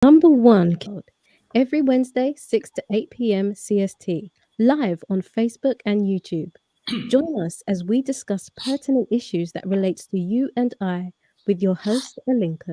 Number one, every Wednesday, 6 to 8 p.m. CST, live on Facebook and YouTube. Join us as we discuss pertinent issues that relates to you and I with your host, Alinko.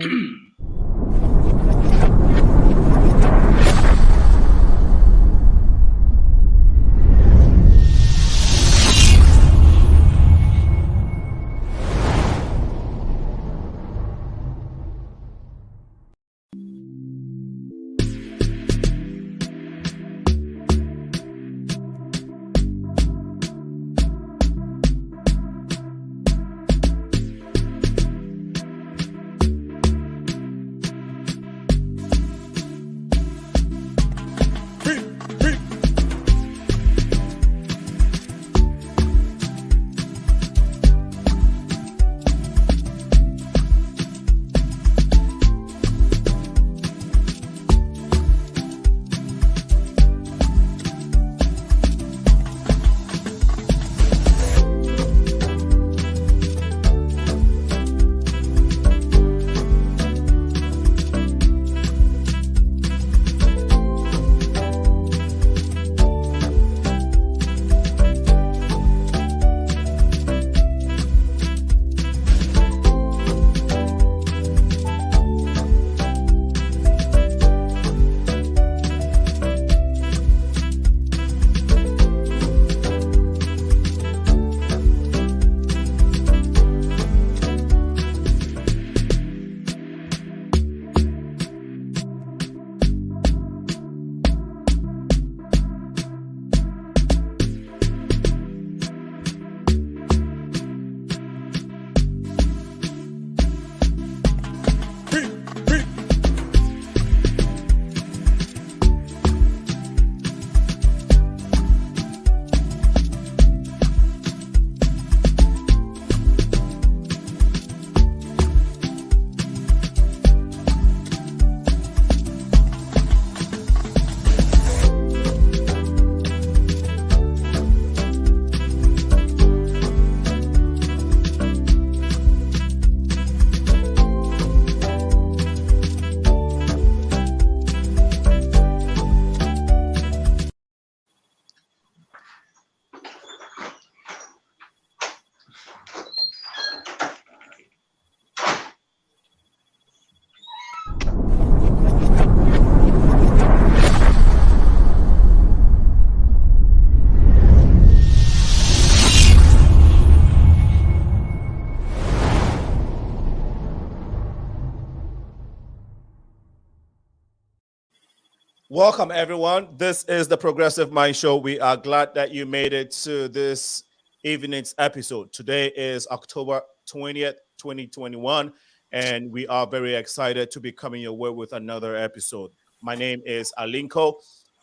Welcome, everyone. This is the Progressive Mind Show. We are glad that you made it to this evening's episode. Today is October 20th, 2021, and we are very excited to be coming your way with another episode. My name is Alinko.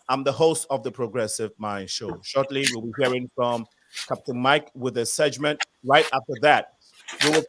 I'm the host of the Progressive Mind Show. Shortly, we'll be hearing from Captain Mike with a segment. Right after that, we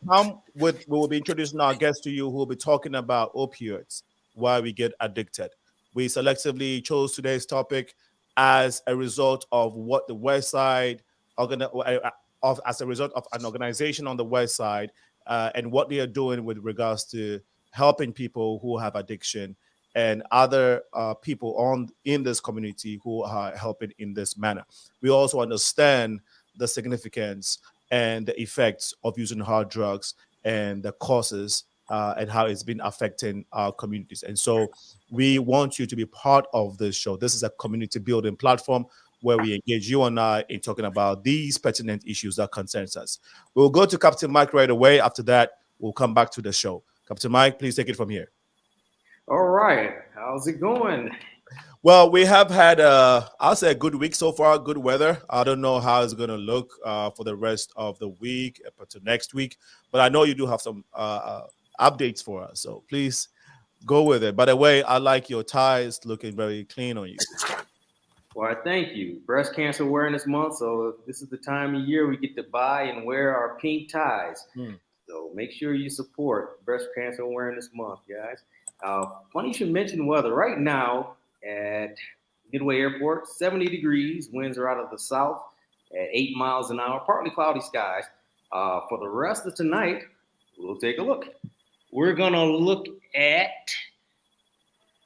will be introducing our guests to you who will be talking about opioids, why we get addicted. We selectively chose today's topic as a result of what the West Side as a result of an organization on the West Side and what they are doing with regards to helping people who have addiction and other people in this community who are helping in this manner. We also understand the significance and the effects of using hard drugs and the causes and how it's been affecting our communities. And so we want you to be part of this show. This is a community building platform where we engage you and I in talking about these pertinent issues that concerns us. We'll go to Captain Mike right away. After that, we'll come back to the show. Captain Mike, please take it from here. All right. How's it going? Well, we have had, I'll say, a good week so far, good weather. I don't know how it's going to look for the rest of the week, but to next week. But I know you do have some updates for us. So please go with it. By the way, I like your ties looking very clean on you. Well, thank you. Breast Cancer Awareness Month. So this is the time of year we get to buy and wear our pink ties. So make sure you support Breast Cancer Awareness Month, guys. Funny you should mention weather. Right now at Midway Airport, 70 degrees. Winds are out of the south at 8 miles an hour. Partly cloudy skies. For the rest of tonight, we'll take a look. We're going to look at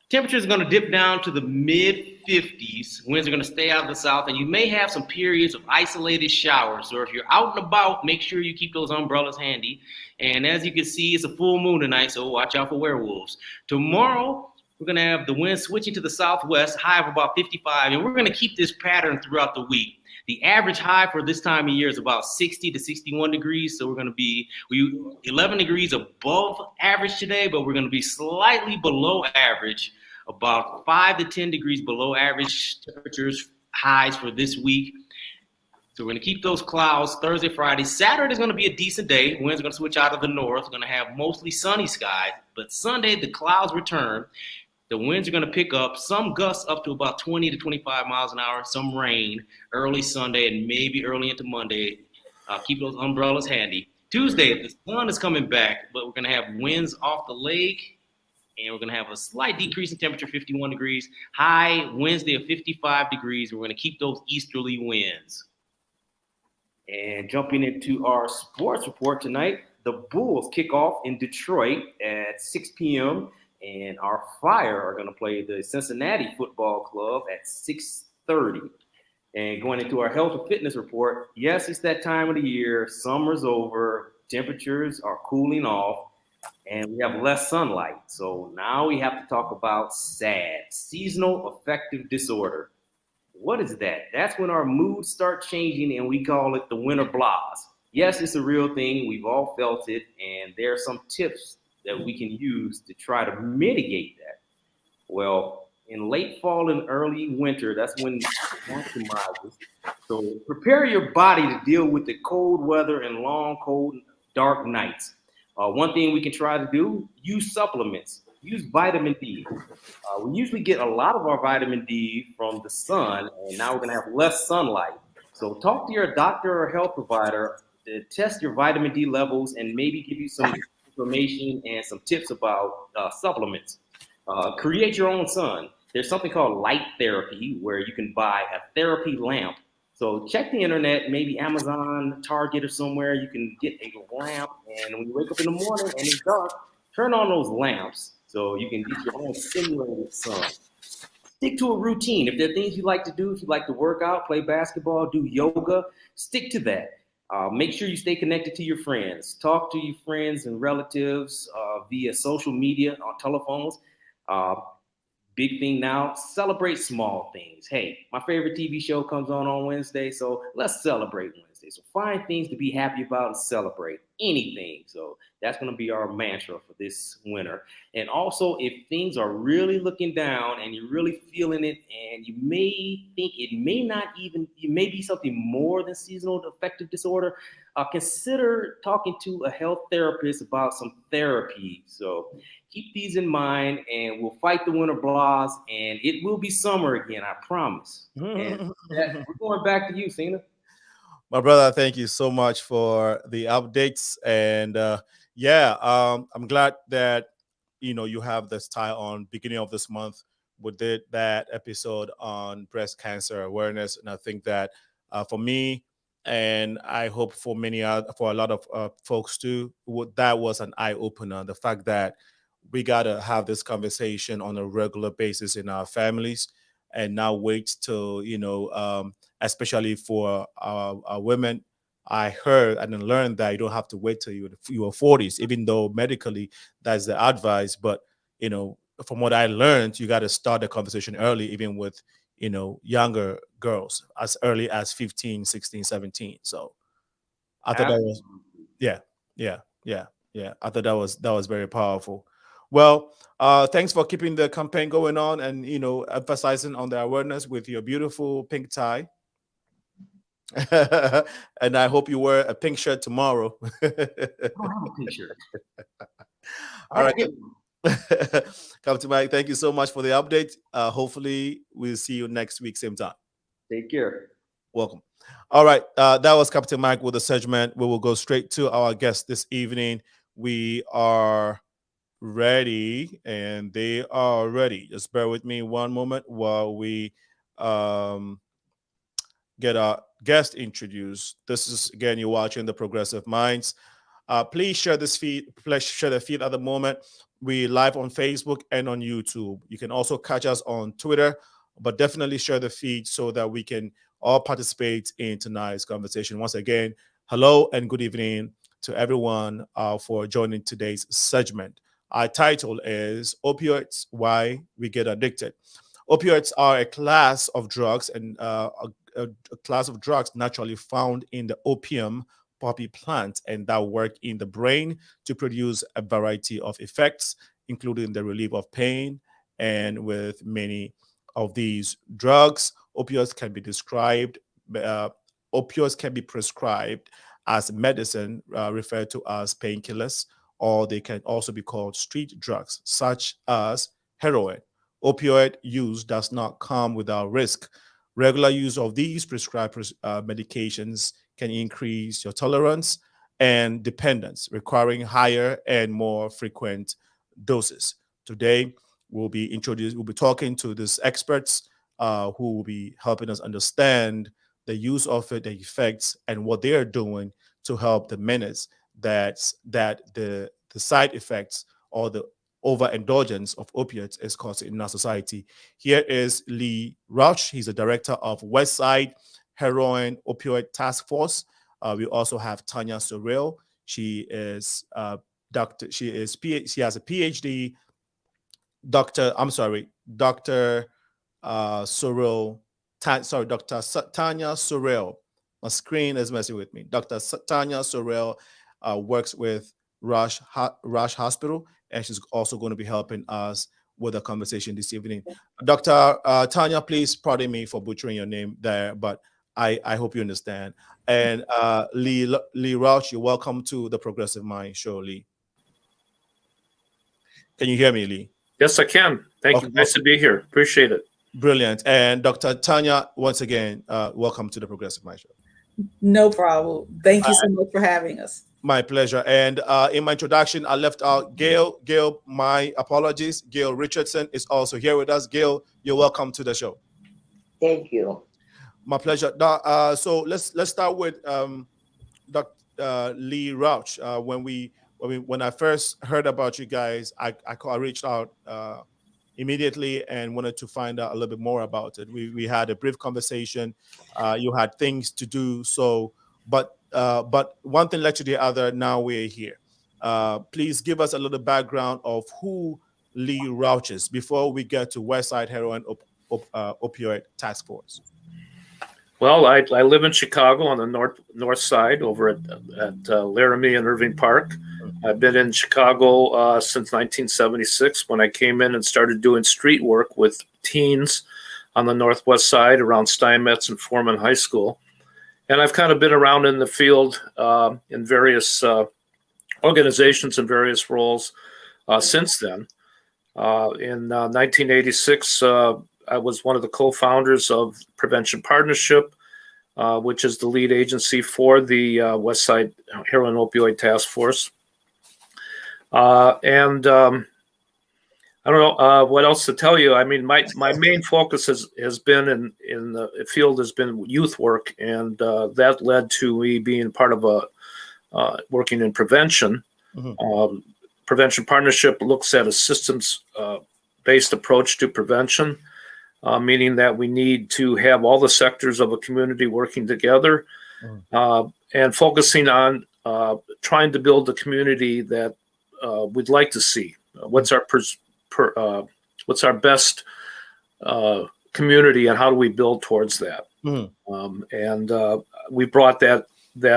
Temperature is going to dip down to the mid 50s. Winds are going to stay out of the south, and you may have some periods of isolated showers. So if you're out and about, make sure you keep those umbrellas handy. And as you can see, it's a full moon tonight, so watch out for werewolves. Tomorrow, we're going to have the wind switching to the southwest, high of about 55, and we're going to keep this pattern throughout the week. The average high for this time of year is about 60 to 61 degrees. So we're going to be 11 degrees above average today, but we're going to be slightly below average, about 5 to 10 degrees below average temperatures highs for this week. So we're going to keep those clouds Thursday, Friday. Saturday is going to be a decent day. Winds are going to switch out of the north. We're going to have mostly sunny skies. But Sunday, the clouds return. The winds are going to pick up, some gusts up to about 20 to 25 miles an hour, some rain early Sunday and maybe early into Monday. Keep those umbrellas handy. Tuesday, the sun is coming back, but we're going to have winds off the lake, and we're going to have a slight decrease in temperature, 51 degrees. High Wednesday of 55 degrees. We're going to keep those easterly winds. And jumping into our sports report tonight, the Bulls kick off in Detroit at 6 p.m., and our Fire are going to play the Cincinnati Football Club at 6:30. And going into our health and fitness report, yes, it's that time of the year. Summer's over. Temperatures are cooling off, and we have less sunlight. So now we have to talk about SAD, seasonal affective disorder. What is that? That's when our moods start changing, and we call it the winter blahs. Yes, it's a real thing. We've all felt it, and there are some tips that we can use to try to mitigate that. Well, in late fall and early winter, that's when it maximizes. So prepare your body to deal with the cold weather and long, cold, dark nights. One thing we can try to do, use supplements. Use vitamin D. We usually get a lot of our vitamin D from the sun, and now we're going to have less sunlight. So talk to your doctor or health provider to test your vitamin D levels and maybe give you some information and some tips about supplements. Create your own sun. There's something called light therapy where you can buy a therapy lamp. So check the internet, maybe Amazon, Target, or somewhere. You can get a lamp, and when you wake up in the morning and it's dark, turn on those lamps so you can get your own simulated sun. Stick to a routine. If there are things you like to do, if you like to work out, play basketball, do yoga, stick to that. Make sure you stay connected to your friends. Talk to your friends and relatives via social media, on telephones. Big thing now, celebrate small things. Hey, my favorite TV show comes on Wednesday, so let's celebrate Wednesday. So find things to be happy about and celebrate anything. So that's going to be our mantra for this winter. And also, if things are really looking down and you're really feeling it, and you may think it may not even, it may be something more than seasonal affective disorder, consider talking to a health therapist about some therapy. So keep these in mind, and we'll fight the winter blahs, and it will be summer again, I promise. And we're going back to you, Cena. My brother, thank you so much for the updates. And I'm glad that you have this tie on beginning of this month. We did that episode on breast cancer awareness, and I think that for me, and I hope for for a lot of folks too, that was an eye opener. The fact that we gotta have this conversation on a regular basis in our families, and now wait till especially for our women. I heard and then learned that you don't have to wait till your 40s, even though medically that's the advice. But from what I learned, you got to start the conversation early, even with younger girls, as early as 15, 16, 17. So I thought that was yeah. I thought that was very powerful. Well, thanks for keeping the campaign going on, and emphasizing on the awareness with your beautiful pink tie. And I hope you wear a pink shirt tomorrow. I don't have a pink shirt. All right. Captain Mike, thank you so much for the update. Hopefully we'll see you next week, same time. Take care. Welcome. All right. That was Captain Mike with the segment. We will go straight to our guest this evening. We are ready, and they are ready. Just bear with me one moment while we get our guest introduced. This is, again, you're watching The Progressive Minds. Please share this feed. Please share the feed at the moment. We live on Facebook and on YouTube. You can also catch us on Twitter, but definitely share the feed so that we can all participate in tonight's conversation. Once again, hello and good evening to everyone for joining today's segment. Our title is Opioids, Why We Get Addicted. Opioids are a class of drugs and a class of drugs naturally found in the opium poppy plant and that work in the brain to produce a variety of effects, including the relief of pain. And with many of these drugs, opioids can be prescribed as medicine, referred to as painkillers, or they can also be called street drugs, such as heroin. Opioid use does not come without risk. Regular use of these prescribed medications can increase your tolerance and dependence, requiring higher and more frequent doses. Today, we'll be talking to these experts who will be helping us understand the use of it, the effects, and what they are doing to help diminish that the side effects or the overindulgence of opiates is causing in our society. Here is Lee Rauch. He's the director of WESTSIDE Heroin Opioid Task Force. We also have TANYA Sorrell. She is She has a PhD. Dr. Sorrell. Dr. TANYA Sorrell. My screen is messing with me. Dr. TANYA Sorrell works with RUSCH Hospital, and she's also going to be helping us with a conversation this evening. Dr. TANYA, please pardon me for butchering your name there, but I hope you understand. And Lee Rauch, you're welcome to the Progressive Mind Show, Lee. Can you hear me, Lee? Yes, I can. Thank you. Nice to be here. Appreciate it. Brilliant. And Dr. TANYA, once again, welcome to the Progressive Mind Show. No problem. Thank you so much for having us. My pleasure. And in my introduction, I left out Gail. Gail, my apologies. Gail Richardson is also here with us. Gail, you're welcome to the show. Thank you. My pleasure. So let's start with Dr. Lee Rauch. When I first heard about you guys, I reached out immediately and wanted to find out a little bit more about it. We had a brief conversation. You had things to do, but one thing led to the other. Now we're here. Please give us a little background of who Lee Rauch is before we get to WESTSIDE Heroin Opioid Task Force. Well, I live in Chicago on the north side over at Laramie and Irving Park. I've been in Chicago since 1976 when I came in and started doing street work with teens on the northwest side around Steinmetz and Foreman High School. And I've kind of been around in the field in various organizations and various roles since then. In 1986, I was one of the co-founders of Prevention Partnership, which is the lead agency for the WESTSIDE Heroin Opioid Task Force. And I don't know what else to tell you. I mean, my main focus has been in the field has been youth work, and that led to me being part of working in prevention. Mm-hmm. Prevention Partnership looks at a systems-based approach to prevention, meaning that we need to have all the sectors of a community working together, and focusing on trying to build a community that we'd like to see. What's our best community, and how do we build towards that? And we brought that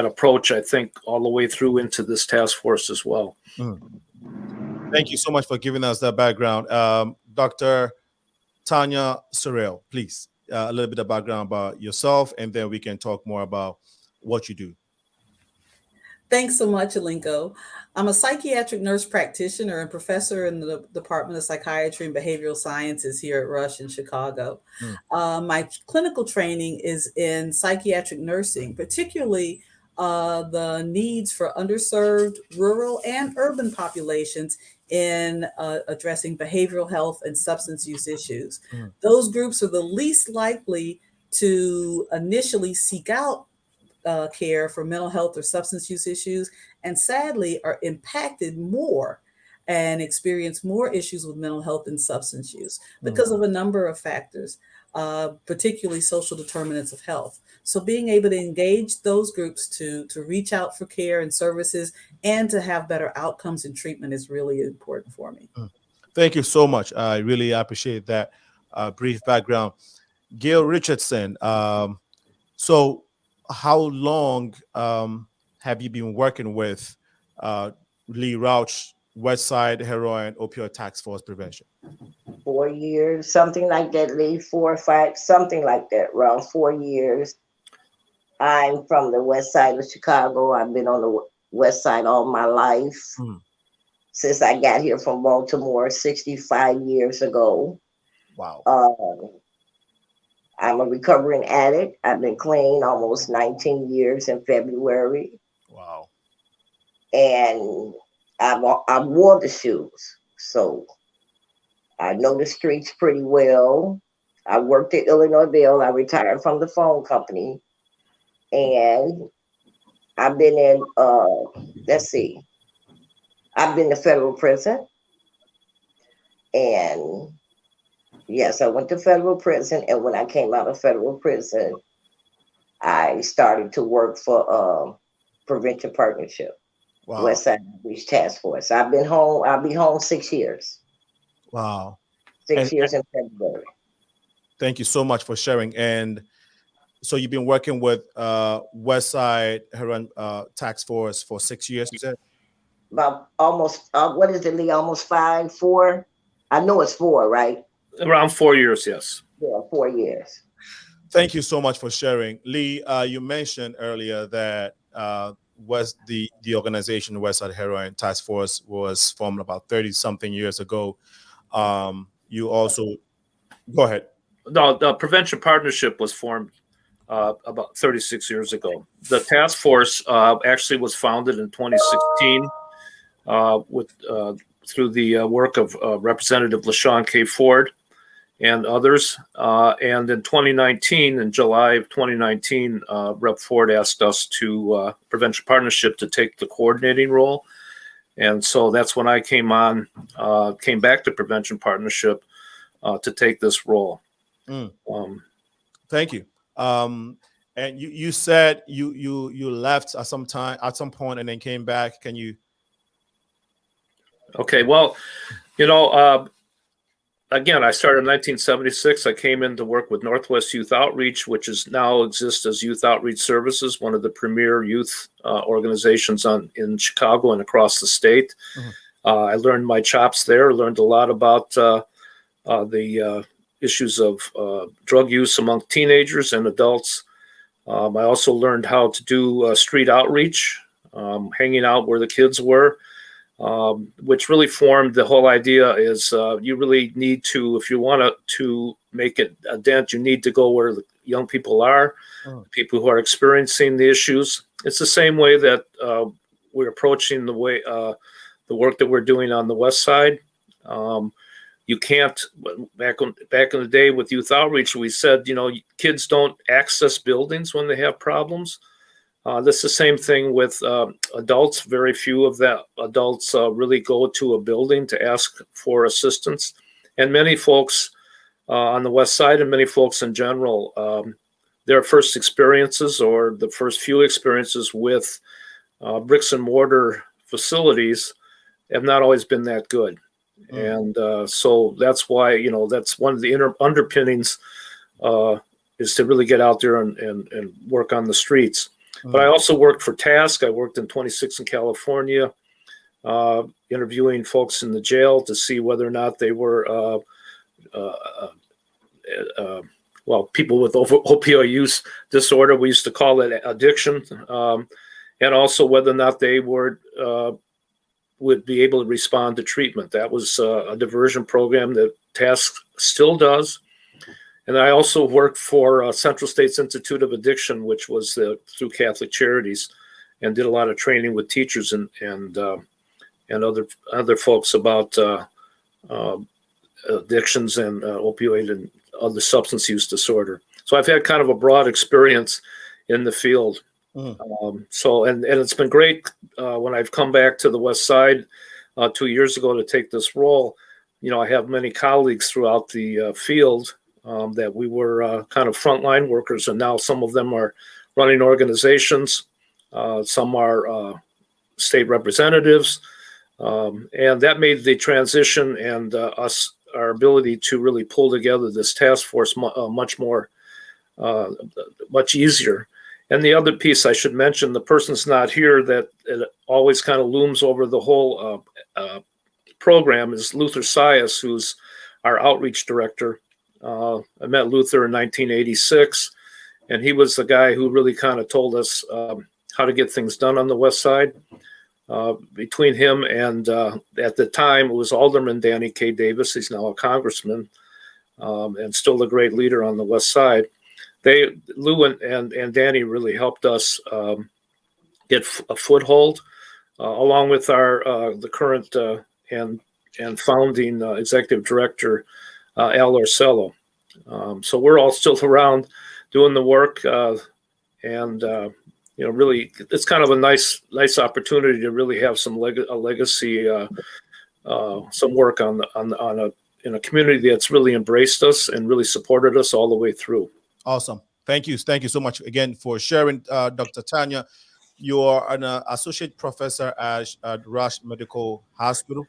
approach, I think, all the way through into this task force as well. Thank you so much for giving us that background. Dr. TANYA Sorrell, please, a little bit of background about yourself, and then we can talk more about what you do. Thanks so much, Alinko. I'm a psychiatric nurse practitioner and professor in the Department of Psychiatry and Behavioral Sciences here at RUSCH in Chicago. My clinical training is in psychiatric nursing, particularly the needs for underserved rural and urban populations in addressing behavioral health and substance use issues. Those groups are the least likely to initially seek out care for mental health or substance use issues, and sadly are impacted more and experience more issues with mental health and substance use because of a number of factors, particularly social determinants of health. So being able to engage those groups to reach out for care and services and to have better outcomes and treatment is really important for me. Thank you so much. I really appreciate that brief background. Gail Richardson, so how long have you been working with Lee Rauch, Westside Heroin Opioid Task Force Prevention? 4 years, something like that, Lee, 4 or 5, something like that, around 4 years. I'm from the west side of Chicago. I've been on the west side all my life. Since I got here from Baltimore 65 years ago. Wow. I'm a recovering addict. I've been clean almost 19 years in February. Wow. And I wore the shoes. So I know the streets pretty well. I worked at Illinoisville. I retired from the phone company. And I've been in, let's see, I've been to federal prison. And yes, I went to federal prison. And when I came out of federal prison, I started to work for Prevention Partnership, Wow. Westside Outreach Task Force. I've been home. I'll be home 6 years. Wow. 6 years in February. Thank you so much for sharing. And so you've been working with Westside Heroin Task Force for 6 years, you said? About almost, what is it, Lee? Almost 5, 4? I know it's 4, right? Around 4 years, yes. Yeah, 4 years. Thank you so much for sharing. Lee, you mentioned earlier that the organization Westside Heroin Task Force was formed about 30-something years ago. You also, go ahead. No, the Prevention Partnership was formed about 36 years ago. The task force actually was founded in 2016 through the work of Representative LaShawn K. Ford and others. And in 2019, in July of 2019, Rep. Ford asked us to Prevention Partnership to take the coordinating role. And so that's when I came back to Prevention Partnership to take this role. Thank you. And you said you left at some point and then came back. Can you? Okay, well, again, I started in 1976. I came in to work with Northwest Youth Outreach, which now exists as Youth Outreach Services, one of the premier youth organizations in Chicago and across the state. I learned my chops there, learned a lot about the issues of drug use among teenagers and adults. I also learned how to do street outreach, hanging out where the kids were. Which really formed the whole idea is you really need to, if you want to make it a dent, you need to go where the young people are, people who are experiencing the issues. It's the same way that we're approaching the work that we're doing on the West Side. You can't, back in the day with youth outreach, we said, kids don't access buildings when they have problems. This is the same thing with adults. Very few of the adults really go to a building to ask for assistance. And many folks on the West Side and many folks in general, their first experiences or the first few experiences with bricks and mortar facilities have not always been that good. And so that's why, that's one of the underpinnings is to really get out there and work on the streets. But I also worked for Task. I worked in 26 in California, interviewing folks in the jail to see whether or not they were, people with opioid use disorder. We used to call it addiction, and also whether or not they would be able to respond to treatment. That was a diversion program that Task still does. And I also worked for Central States Institute of Addiction, which was through Catholic Charities, and did a lot of training with teachers and other folks about addictions and opioid and other substance use disorder. So I've had kind of a broad experience in the field. So it's been great when I've come back to the West Side. 2 years ago to take this role. I have many colleagues throughout the field that we were kind of frontline workers, and now some of them are running organizations. Some are state representatives, and that made the transition and our ability to really pull together this task force much easier. And the other piece I should mention, the person's not here, that it always kind of looms over the whole program, is Luther Sias, who's our outreach director. I met Luther in 1986, and he was the guy who really kind of told us how to get things done on the West Side. Between him and at the time it was Alderman Danny K. Davis. He's now a congressman and still a great leader on the West Side. Lou and Danny really helped us get a foothold, along with the current and founding executive director Al Orsello. So we're all still around doing the work, and really, it's kind of a nice opportunity to really have some legacy, some work in a community that's really embraced us and really supported us all the way through. Awesome. Thank you so much again for sharing, Dr. Tanya. You are an associate professor at RUSCH Medical Hospital.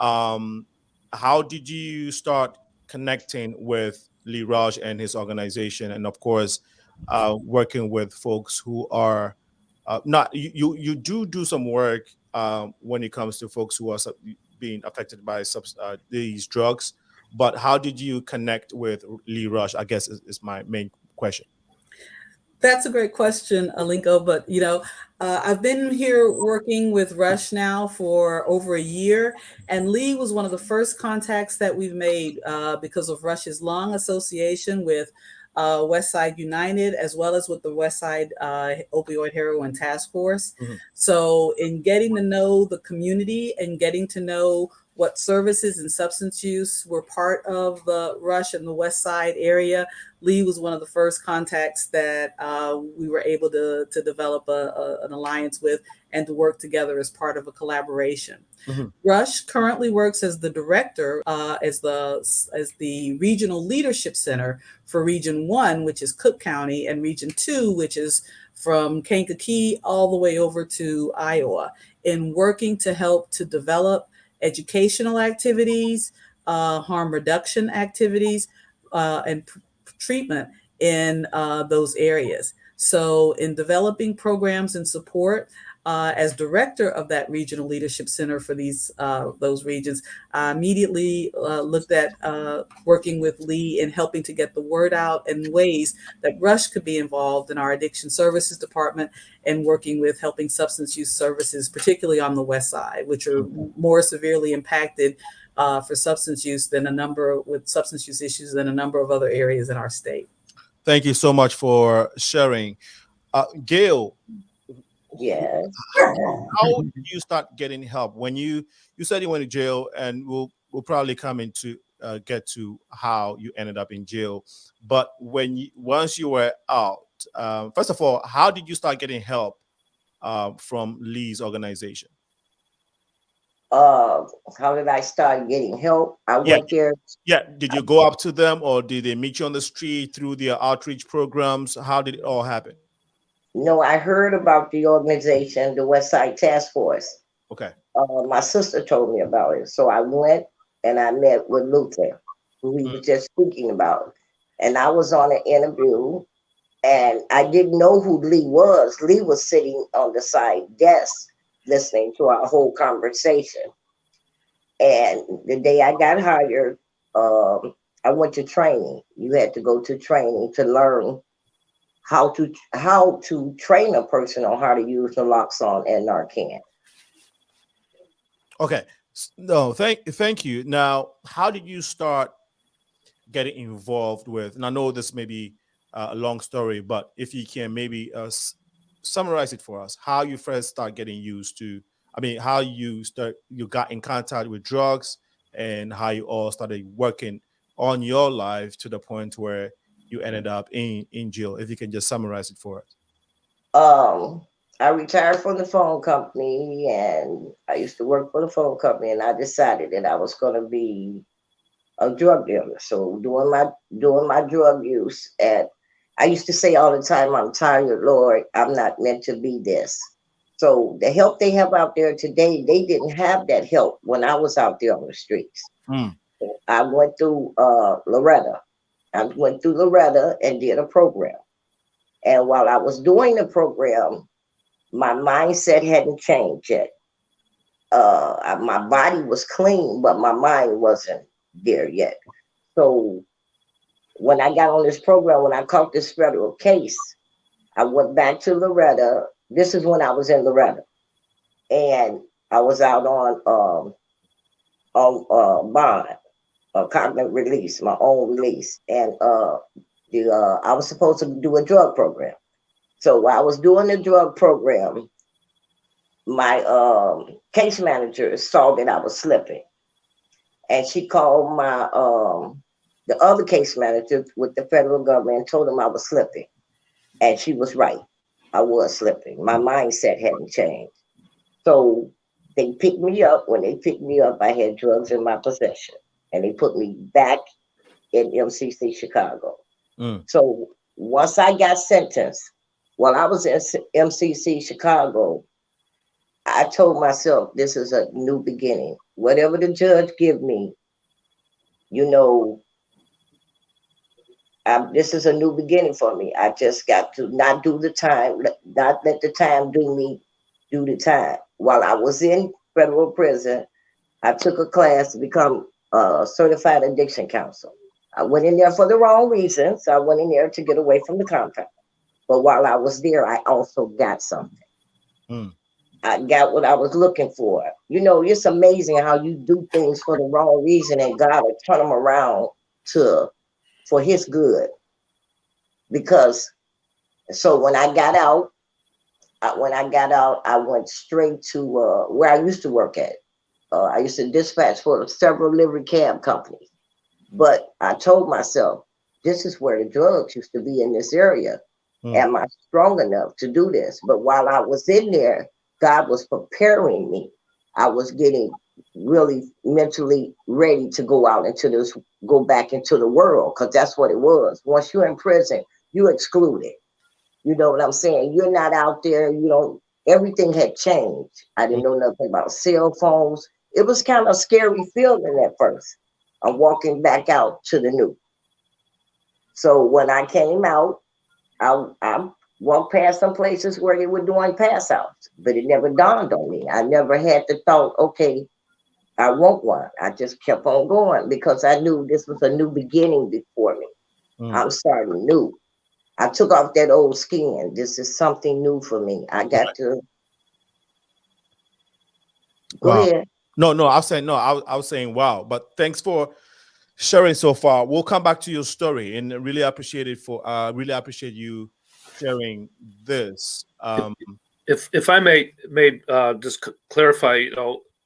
How did you start connecting with Lee Rauch and his organization, and of course, working with folks who are not you do some work when it comes to folks who are being affected by these drugs, but how did you connect with Lee Rauch, I guess is my main question. That's a great question, Alinko. But, I've been here working with RUSCH now for over a year, and Lee was one of the first contacts that we've made because of RUSH's long association with Westside United, as well as with the Westside Opioid Heroin Task Force. Mm-hmm. So in getting to know the community and getting to know what services and substance use were part of the RUSCH in the West Side area, Lee was one of the first contacts that we were able to develop an alliance with and to work together as part of a collaboration. Mm-hmm. RUSCH currently works as the director, as the regional leadership center for Region 1, which is Cook County, and Region 2, which is from Kankakee all the way over to Iowa, in working to help to develop educational activities, harm reduction activities, and treatment in those areas. So in developing programs and support, as director of that regional leadership center for those regions, I immediately looked at working with Lee and helping to get the word out in ways that RUSCH could be involved in our addiction services department and working with helping substance use services, particularly on the West Side, which are more severely impacted for substance use with substance use issues than a number of other areas in our state. Thank you so much for sharing. Gail, yes. How did you start getting help when you said you went to jail, and we'll probably come into get to how you ended up in jail. But once you were out, first of all, how did you start getting help from Lee's organization? How did I start getting help? I went there. Yeah. Did you go up to them, or did they meet you on the street through their outreach programs? How did it all happen? No, I heard about the organization, the West Side Task Force. Okay. My sister told me about it. So I went and I met with Luther, who he was just speaking about. And I was on an interview, and I didn't know who Lee was. Lee was sitting on the side desk listening to our whole conversation. And the day I got hired, I went to training. You had to go to training to learn how to train a person on how to use naloxone and Narcan. Okay. No, thank you. Now, how did you start getting involved with? And I know this may be a long story, but if you can maybe summarize it for us, how you first start getting used to, how you got in contact with drugs, and how you all started working on your life to the point where you ended up in jail. If you can just summarize it for us. I retired from the phone company, and I used to work for the phone company, and I decided that I was going to be a drug dealer. So doing my drug use, and I used to say all the time, I'm tired, Lord, I'm not meant to be this. So the help they have out there today, they didn't have that help when I was out there on the streets. I went through Loretta. I went through Loretta and did a program. And while I was doing the program, my mindset hadn't changed yet. My body was clean, but my mind wasn't there yet. So when I got on this program, when I caught this federal case, I went back to Loretta. This is when I was in Loretta, and I was out on bond, cognitive release, my own release, and I was supposed to do a drug program. So while I was doing the drug program, my case manager saw that I was slipping, and she called my the other case manager with the federal government and told him I was slipping, and she was right. I was slipping. My mindset hadn't changed. So they picked me up. When they picked me up, I had drugs in my possession, and they put me back in MCC Chicago. So once I got sentenced, while I was in MCC Chicago, I told myself, this is a new beginning. Whatever the judge give me, you know, this is a new beginning for me. I just got to not do the time, not let the time do the time. While I was in federal prison, I took a class to become a certified addiction counselor. I went in there for the wrong reasons. I went in there to get away from the compound. But while I was there, I also got something. I got what I was looking for. You know, it's amazing how you do things for the wrong reason and God will turn them around for his good. Because so when I got out, I went straight to where I used to work at. I used to dispatch for several livery cab companies. But I told myself, this is where the drugs used to be in this area. Am I strong enough to do this? But while I was in there, God was preparing me. I was getting really mentally ready to go out go back into the world, because that's what it was. Once you're in prison, you're excluded. You know what I'm saying? You're not out there. Everything had changed. I didn't know nothing about cell phones. It was kind of a scary feeling at first. I'm walking back out to the new. So when I came out, I walked past some places where they were doing pass outs, but it never dawned on me. I never had the thought, okay, I want one. I just kept on going because I knew this was a new beginning before me. I'm starting new. I took off that old skin. This is something new for me. I got to go ahead. No, I was saying wow, but thanks for sharing so far. We'll come back to your story and really appreciate you sharing this. If I may just clarify,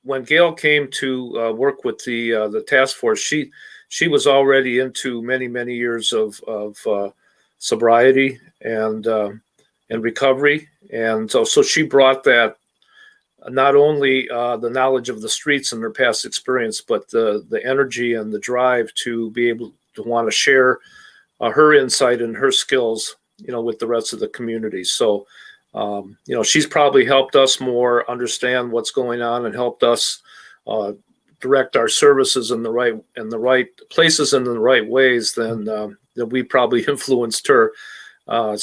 when Gail came to work with the task force, she was already into many years of sobriety and recovery, and so she brought that, not only the knowledge of the streets and their past experience, but the energy and the drive to be able to want to share her insight and her skills, with the rest of the community. So, she's probably helped us more understand what's going on and helped us direct our services in the right places and in the right ways than that we probably influenced her. We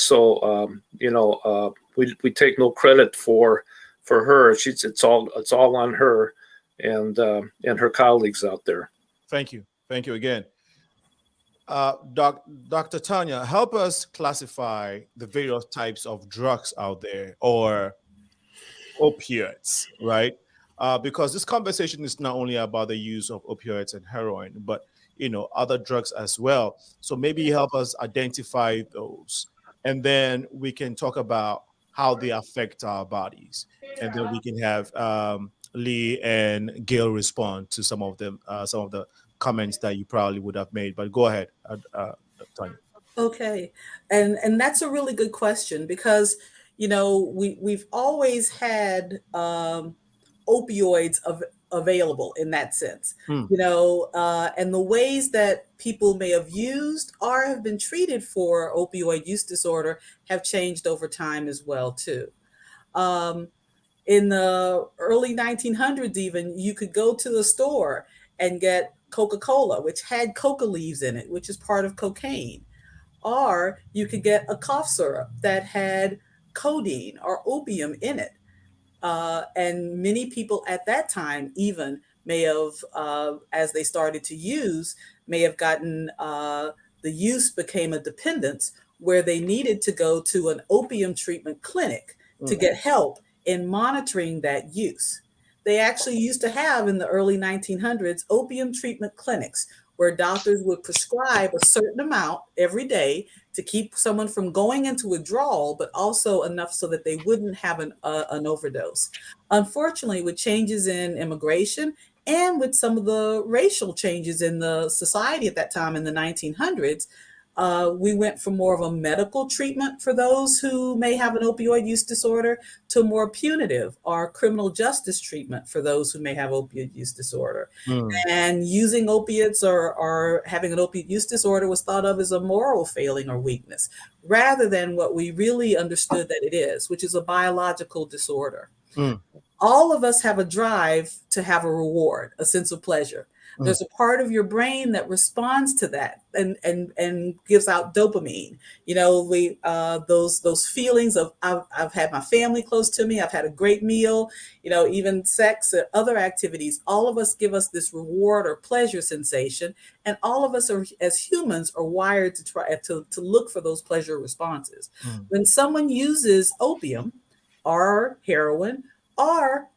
take no credit for her. It's all on her and her colleagues out there. Thank you again. Dr. Tanya, help us classify the various types of drugs out there, or opioids, right? Because this conversation is not only about the use of opioids and heroin, but other drugs as well. So maybe help us identify those, and then we can talk about how they affect our bodies, and then we can have Lee and Gail respond to some of the comments that you probably would have made. But go ahead, Tanya. Okay. And that's a really good question, because, you know, we've always had opioids available in that sense, you know, and the ways that people may have used or have been treated for opioid use disorder have changed over time as well too. In the early 1900s, even, you could go to the store and get Coca-Cola, which had coca leaves in it, which is part of cocaine. Or you could get a cough syrup that had codeine or opium in it. And many people at that time even may have, as they started to use, may have gotten, the use became a dependence where they needed to go to an opium treatment clinic to get help in monitoring that use. They actually used to have in the early 1900s opium treatment clinics where doctors would prescribe a certain amount every day to keep someone from going into withdrawal, but also enough so that they wouldn't have an overdose. Unfortunately, with changes in immigration and with some of the racial changes in the society at that time in the 1900s, we went from more of a medical treatment for those who may have an opioid use disorder to more punitive or criminal justice treatment for those who may have opioid use disorder. And using opiates or having an opioid use disorder was thought of as a moral failing or weakness, rather than what we really understood that it is, which is a biological disorder. All of us have a drive to have a reward, a sense of pleasure. There's a part of your brain that responds to that and gives out dopamine. You know, we those feelings of I've had my family close to me, I've had a great meal, you know, even sex and other activities. All of us give us this reward or pleasure sensation, and all of us are, as humans, are wired to try to look for those pleasure responses. When someone uses opium or heroin or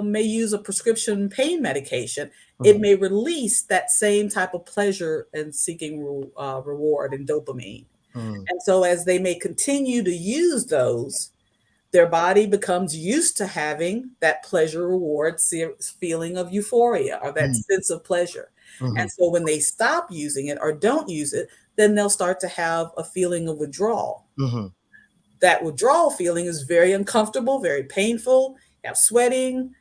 may use a prescription pain medication, it may release that same type of pleasure and seeking reward and dopamine. And so as they may continue to use those, their body becomes used to having that pleasure reward feeling of euphoria or that sense of pleasure. And so when they stop using it or don't use it, then they'll start to have a feeling of withdrawal. That withdrawal feeling is very uncomfortable, very painful. You have sweating,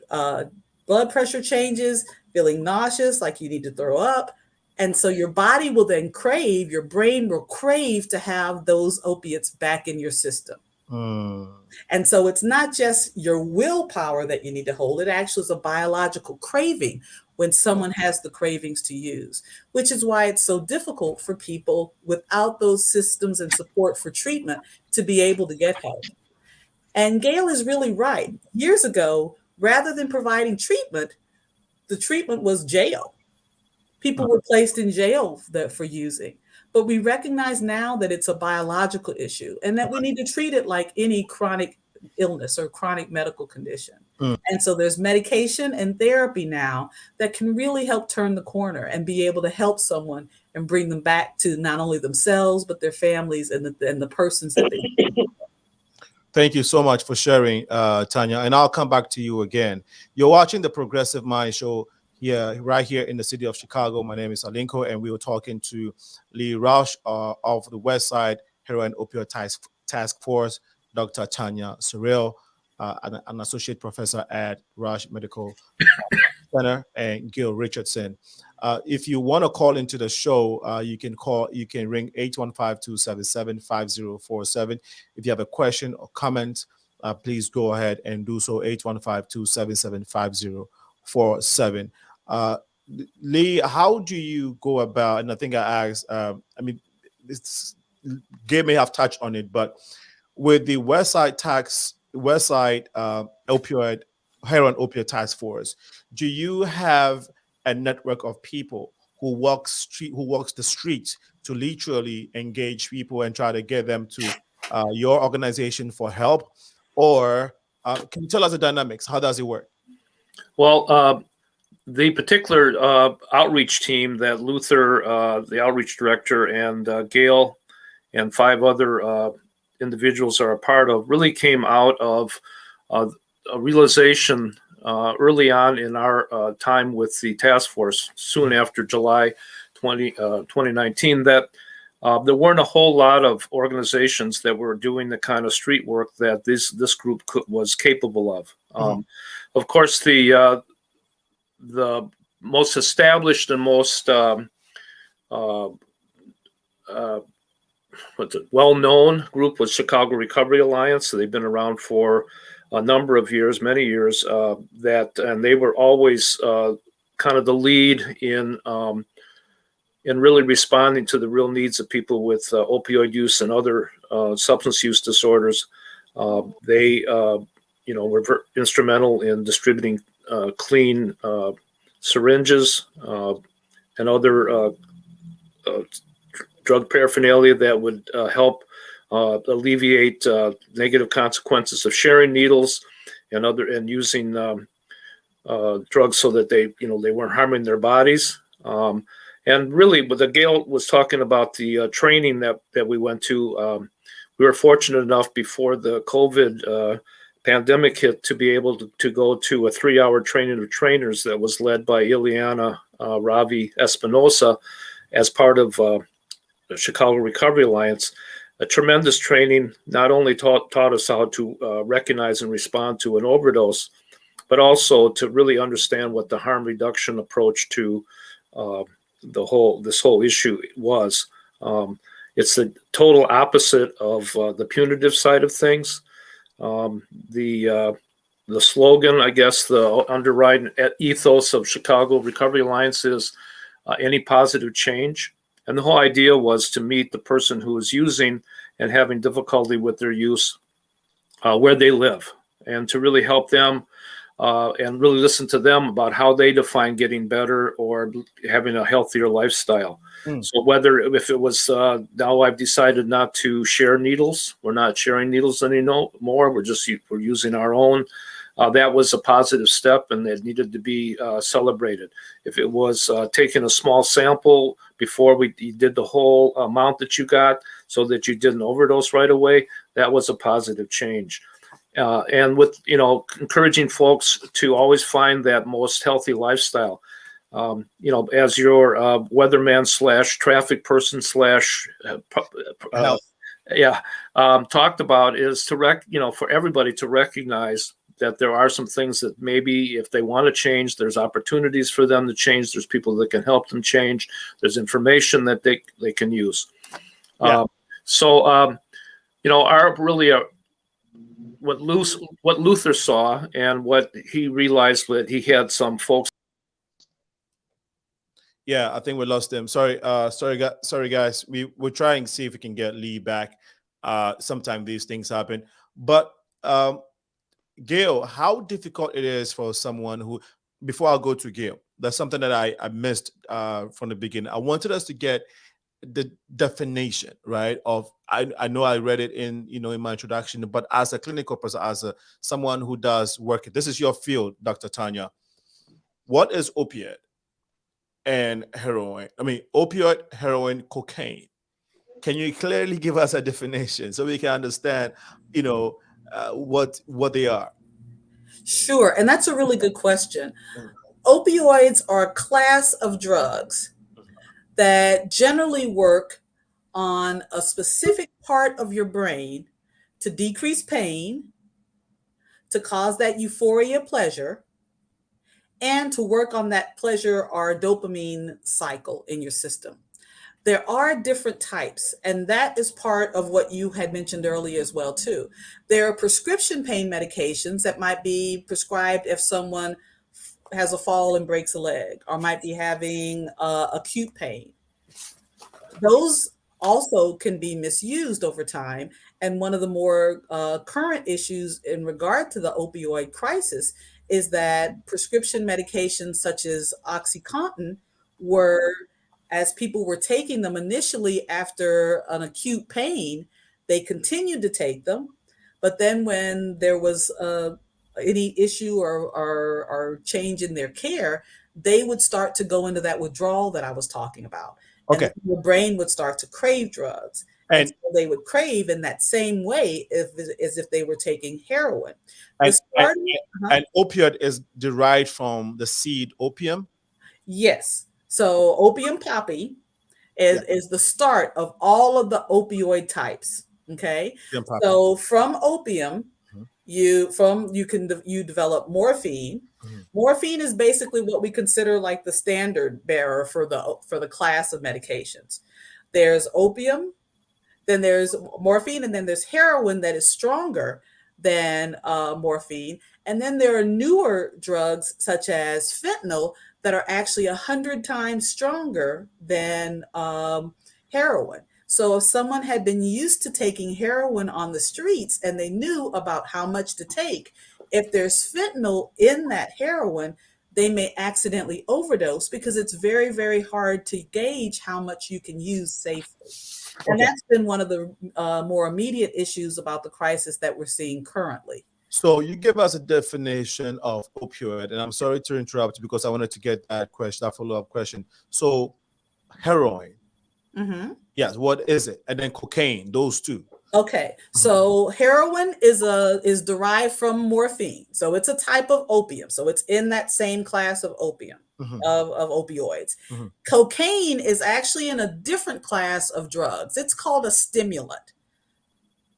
blood pressure changes, feeling nauseous, like you need to throw up. And so your body will then crave, your brain will crave to have those opiates back in your system. And so it's not just your willpower that you need to hold. It actually is a biological craving when someone has the cravings to use, which is why it's so difficult for people without those systems and support for treatment to be able to get help. And Gail is really right. Years ago, rather than providing treatment, the treatment was jail. People were placed in jail for using. But we recognize now that it's a biological issue and that we need to treat it like any chronic illness or chronic medical condition. And so there's medication and therapy now that can really help turn the corner and be able to help someone and bring them back to not only themselves, but their families and the persons that they. Thank you so much for sharing, Tanya. And I'll come back to you again. You're watching the Progressive Mind Show here, right here in the city of Chicago. My name is Alinko, and we were talking to Lee Rauch of the WESTSIDE Heroin Opioid Task Force, Dr. Tanya Surreal, an associate professor at RUSCH Medical Center, and Gil Richardson. If you want to call into the show, you can ring 815-277-5047. If you have a question or comment, please go ahead and do so, 815-277-5047. Lee, how do you go about, and I think I asked, Gabe may have touched on it, but with the WESTSIDE Heroin Opioid Task Force, do you have a network of people who walks the streets to literally engage people and try to get them to your organization for help? Or can you tell us the dynamics? How does it work? Well, the particular outreach team that Luther, the outreach director, and Gail and 5 other individuals are a part of really came out of a realization early on in our time with the task force, soon after July 2019, that there weren't a whole lot of organizations that were doing the kind of street work that this group was capable of. Of course, the most established and most well-known group was Chicago Recovery Alliance. So they've been around for a number of years, many years. And they were always kind of the lead in really responding to the real needs of people with opioid use and other substance use disorders. They, were instrumental in distributing clean syringes and other drug paraphernalia that would help alleviate negative consequences of sharing needles and using drugs so that they weren't harming their bodies. And really, but Gail was talking about the training that we went to. We were fortunate enough before the COVID pandemic hit to be able to go to a 3-hour training of trainers that was led by Ileana Ravi Espinosa as part of the Chicago Recovery Alliance. A tremendous training, not only taught us how to recognize and respond to an overdose, but also to really understand what the harm reduction approach to this whole issue was. It's the total opposite of the punitive side of things. The slogan, I guess, the underwriting ethos of Chicago Recovery Alliance is any positive change. And the whole idea was to meet the person who is using and having difficulty with their use where they live, and to really help them and really listen to them about how they define getting better or having a healthier lifestyle. So if it was now I've decided not to share needles, we're not sharing needles anymore. We're using our own. That was a positive step, and it needed to be celebrated. If it was taking a small sample before you did the whole amount that you got so that you didn't overdose right away, that was a positive change. And with, encouraging folks to always find that most healthy lifestyle. As your weatherman / traffic person / talked about, is to for everybody to recognize that there are some things that maybe if they want to change, there's opportunities for them to change. There's people that can help them change. There's information that they can use. Our really what Luther saw and what he realized that he had some folks. Yeah, I think we lost him. Sorry, guys. We're trying to see if we can get Lee back. Sometimes these things happen. But Gail, how difficult it is for someone who, before I go to Gail, that's something that I missed from the beginning. I wanted us to get the definition, right? Of I know I read it in my introduction, but as a clinical person, as someone who does work, this is your field, Dr. Tanya. What is opiate and heroin? I mean, opioid, heroin, cocaine. Can you clearly give us a definition so we can understand, what they are? Sure, and that's a really good question. Opioids are a class of drugs that generally work on a specific part of your brain to decrease pain, to cause that euphoria pleasure, and to work on that pleasure or dopamine cycle in your system. There are different types, and that is part of what you had mentioned earlier as well, too. There are prescription pain medications that might be prescribed if someone has a fall and breaks a leg, or might be having acute pain. Those also can be misused over time. And one of the more current issues in regard to the opioid crisis is that prescription medications such as OxyContin were, as people were taking them initially after an acute pain, they continued to take them. But then when there was any issue or change in their care, they would start to go into that withdrawal that I was talking about. Okay. And the brain would start to crave drugs. And so they would crave in that same way as if they were taking heroin. And opioid is derived from the seed opium? Yes. So opium poppy is the start of all of the opioid types. Okay, so from opium, you develop morphine. Morphine is basically what we consider like the standard bearer for the class of medications. There's opium, then there's morphine, and then there's heroin that is stronger than morphine. And then there are newer drugs such as fentanyl that are actually 100 times stronger than heroin. So if someone had been used to taking heroin on the streets and they knew about how much to take, if there's fentanyl in that heroin, they may accidentally overdose because it's very, very hard to gauge how much you can use safely. And that's been one of the more immediate issues about the crisis that we're seeing currently. So you give us a definition of opioid, and I'm sorry to interrupt because I wanted to get that follow-up question. So heroin, yes, what is it? And then cocaine, those two. Okay, so heroin is derived from morphine, so it's a type of opium, so it's in that same class of opium, of opioids. Cocaine is actually in a different class of drugs. It's called a stimulant.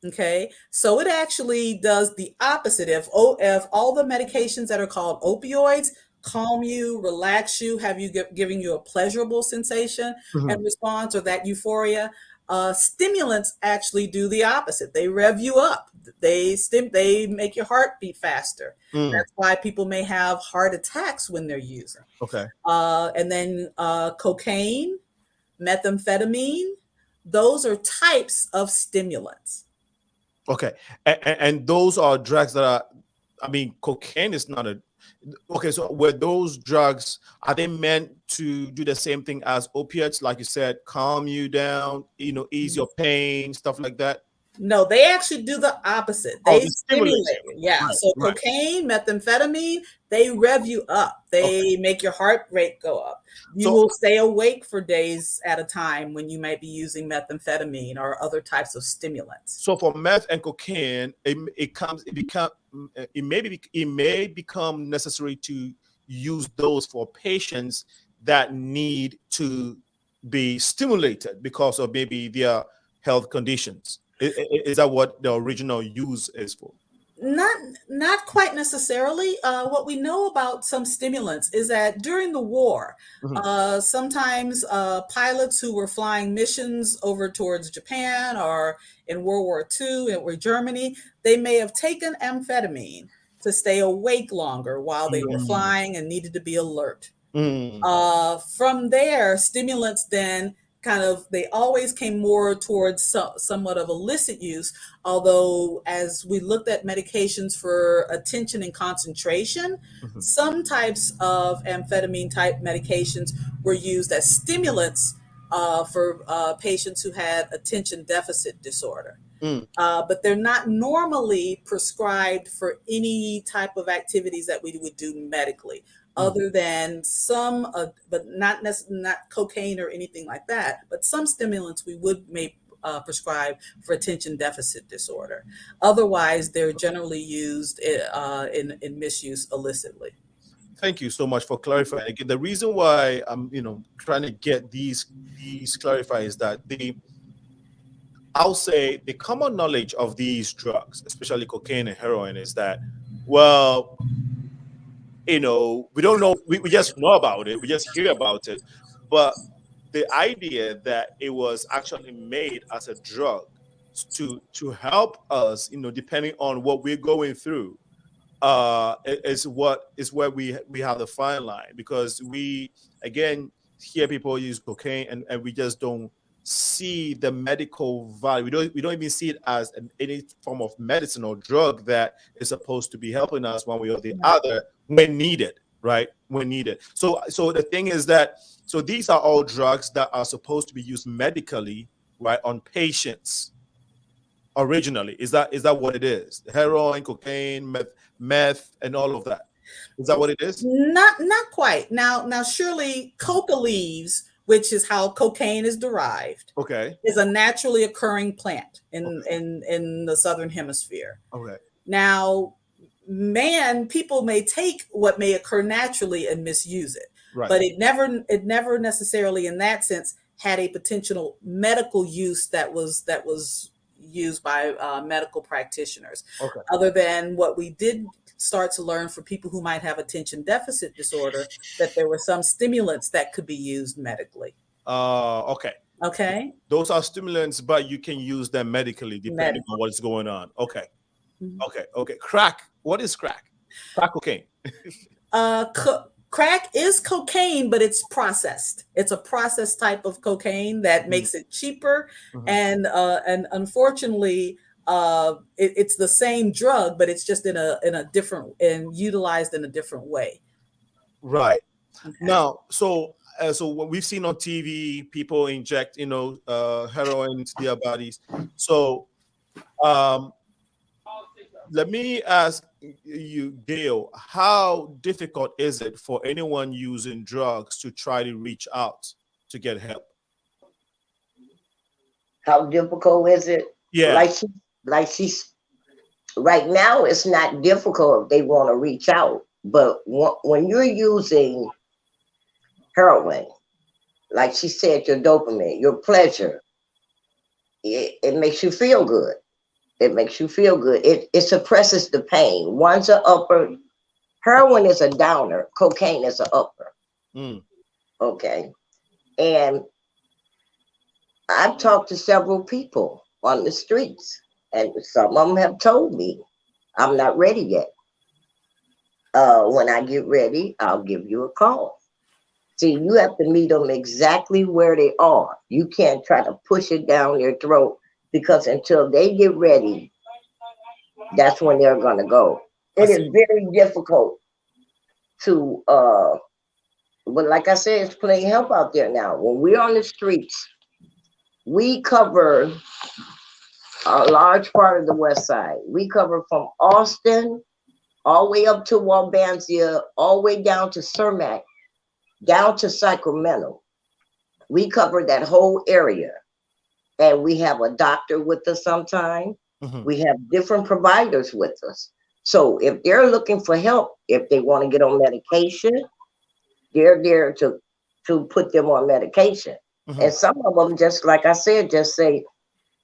Okay, so it actually does the opposite. If all the medications that are called opioids calm you, relax you, have you giving you a pleasurable sensation and response or that euphoria, stimulants actually do the opposite. They rev you up. They make your heart beat faster. That's why people may have heart attacks when they're using. Okay. And then cocaine, methamphetamine, those are types of stimulants. Okay. And those are drugs that are, I mean, cocaine is not a, okay, so were those drugs, are they meant to do the same thing as opiates, like you said, calm you down, ease your pain, stuff like that? No, they actually do the opposite. They stimulate you. Yeah. Right, so cocaine, methamphetamine, they rev you up. They make your heart rate go up. You will stay awake for days at a time when you might be using methamphetamine or other types of stimulants. So for meth and cocaine, it may become necessary to use those for patients that need to be stimulated because of maybe their health conditions. Is that what the original use is for? Not quite necessarily. What we know about some stimulants is that during the war, sometimes pilots who were flying missions over towards Japan or in World War II or Germany, they may have taken amphetamine to stay awake longer while they were flying and needed to be alert. From there, stimulants then they always came more towards somewhat of illicit use, although as we looked at medications for attention and concentration, some types of amphetamine type medications were used as stimulants for patients who had attention deficit disorder. But they're not normally prescribed for any type of activities that we would do medically. Other than some, but not cocaine or anything like that, but some stimulants we may prescribe for attention deficit disorder. Otherwise, they're generally used in misuse illicitly. Thank you so much for clarifying. Again, the reason why I'm trying to get these clarified is that I'll say the common knowledge of these drugs, especially cocaine and heroin, is that, well, we don't know, we just know about it, we just hear about it, but the idea that it was actually made as a drug to help us, depending on what we're going through, is where we have the fine line, because we again hear people use cocaine and we just don't see the medical value. We don't even see it as any form of medicine or drug that is supposed to be helping us one way or the other when needed, right? When needed. So the thing is that, so these are all drugs that are supposed to be used medically, right, on patients originally. Is that what it is? Heroin, cocaine, meth, and all of that. Is that what it is? Not quite. Now surely coca leaves, which is how cocaine is derived, is a naturally occurring plant in the southern hemisphere. Okay. Now, people may take what may occur naturally and misuse it, right, but it never necessarily in that sense had a potential medical use that was used by medical practitioners. Okay. Other than what we did start to learn for people who might have attention deficit disorder, that there were some stimulants that could be used medically. Okay. Okay. Those are stimulants, but you can use them medically depending on what's going on. Okay. Mhm. Okay. Crack. What is crack? Crack cocaine. Crack is cocaine, but it's processed. It's a processed type of cocaine that makes it cheaper, and unfortunately, it's the same drug, but it's just in a different and utilized in a different way. Right. Okay. Now, so what we've seen on TV, people inject, heroin into their bodies. So, let me ask you, Gail, how difficult is it for anyone using drugs to try to reach out to get help? How difficult is it? Yeah. Like she's right now, it's not difficult if they want to reach out. But when you're using heroin, like she said, your dopamine, your pleasure, it makes you feel good. It makes you feel good. It suppresses the pain. One's an upper. Heroin is a downer. Cocaine is an upper. Okay. And I've talked to several people on the streets, and some of them have told me, I'm not ready yet. When I get ready, I'll give you a call. See, you have to meet them exactly where they are. You can't try to push it down their throat, because until they get ready, that's when they're going to go. It is very difficult to, but like I said, it's plenty of help out there now. When we're on the streets, we cover a large part of the West Side. We cover from Austin all the way up to Walbanzia, all the way down to Cermak, down to Sacramento. We cover that whole area. And we have a doctor with us sometime. We have different providers with us. So if they're looking for help, if they want to get on medication, they're there to put them on medication. And some of them, just like I said, just say,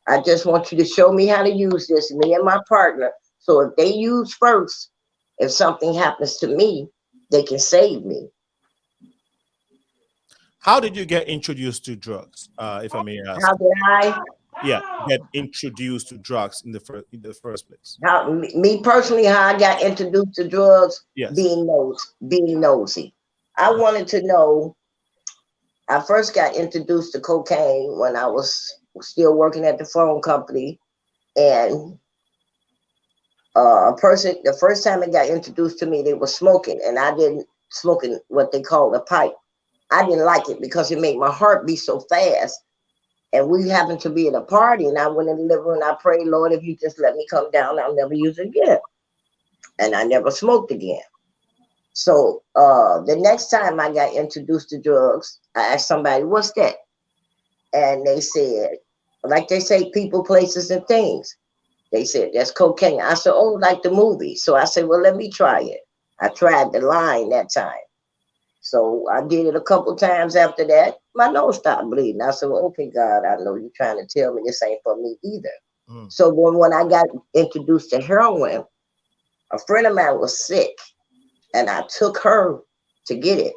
I just want you to show me how to use this, me and my partner. So if they use first, if something happens to me, they can save me. How did you get introduced to drugs, if I may ask? How did I? Yeah, get introduced to drugs in the first place. How me personally, how I got introduced to drugs? Yes. Being nosy. I wanted to know. I first got introduced to cocaine when I was still working at the phone company, and the first time it got introduced to me, they were smoking, and I didn't smoking what they call a pipe. I didn't like it because it made my heart beat so fast. And we happened to be at a party, and I went in the living room and I prayed, Lord, if you just let me come down, I'll never use it again. And I never smoked again. So the next time I got introduced to drugs, I asked somebody, what's that? And they said, like they say, people, places, and things. They said, that's cocaine. I said, oh, like the movie. So I said, well, let me try it. I tried the line that time. So I did it a couple times after that. My nose stopped bleeding. I said, well, okay, God, I know you're trying to tell me this ain't for me either. So when I got introduced to heroin, a friend of mine was sick, and I took her to get it.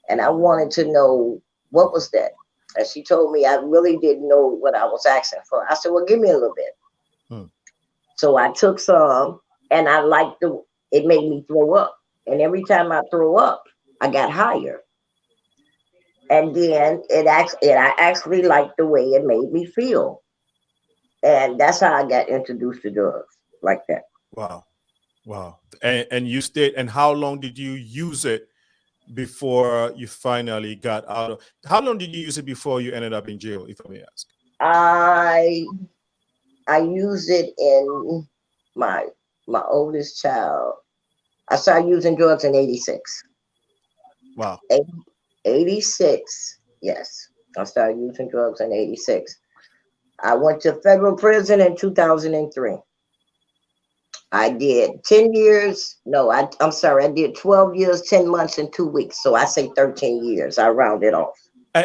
And I wanted to know, what was that? And she told me I really didn't know what I was asking for. I said, well, give me a little bit. So I took some, and I liked it made me throw up. And every time I throw up, I got higher. And then I actually liked the way it made me feel. And that's how I got introduced to drugs, like that. Wow. And you stayed, and how long did you use it before you finally got out of? How long did you use it before you ended up in jail, if I may ask? I used it in my oldest child. I started using drugs in 86. Wow. 86, yes. I started using drugs in 86. I went to federal prison in 2003. I did 10 years. No, I'm sorry. I did 12 years, 10 months, and 2 weeks. So I say 13 years. I rounded off.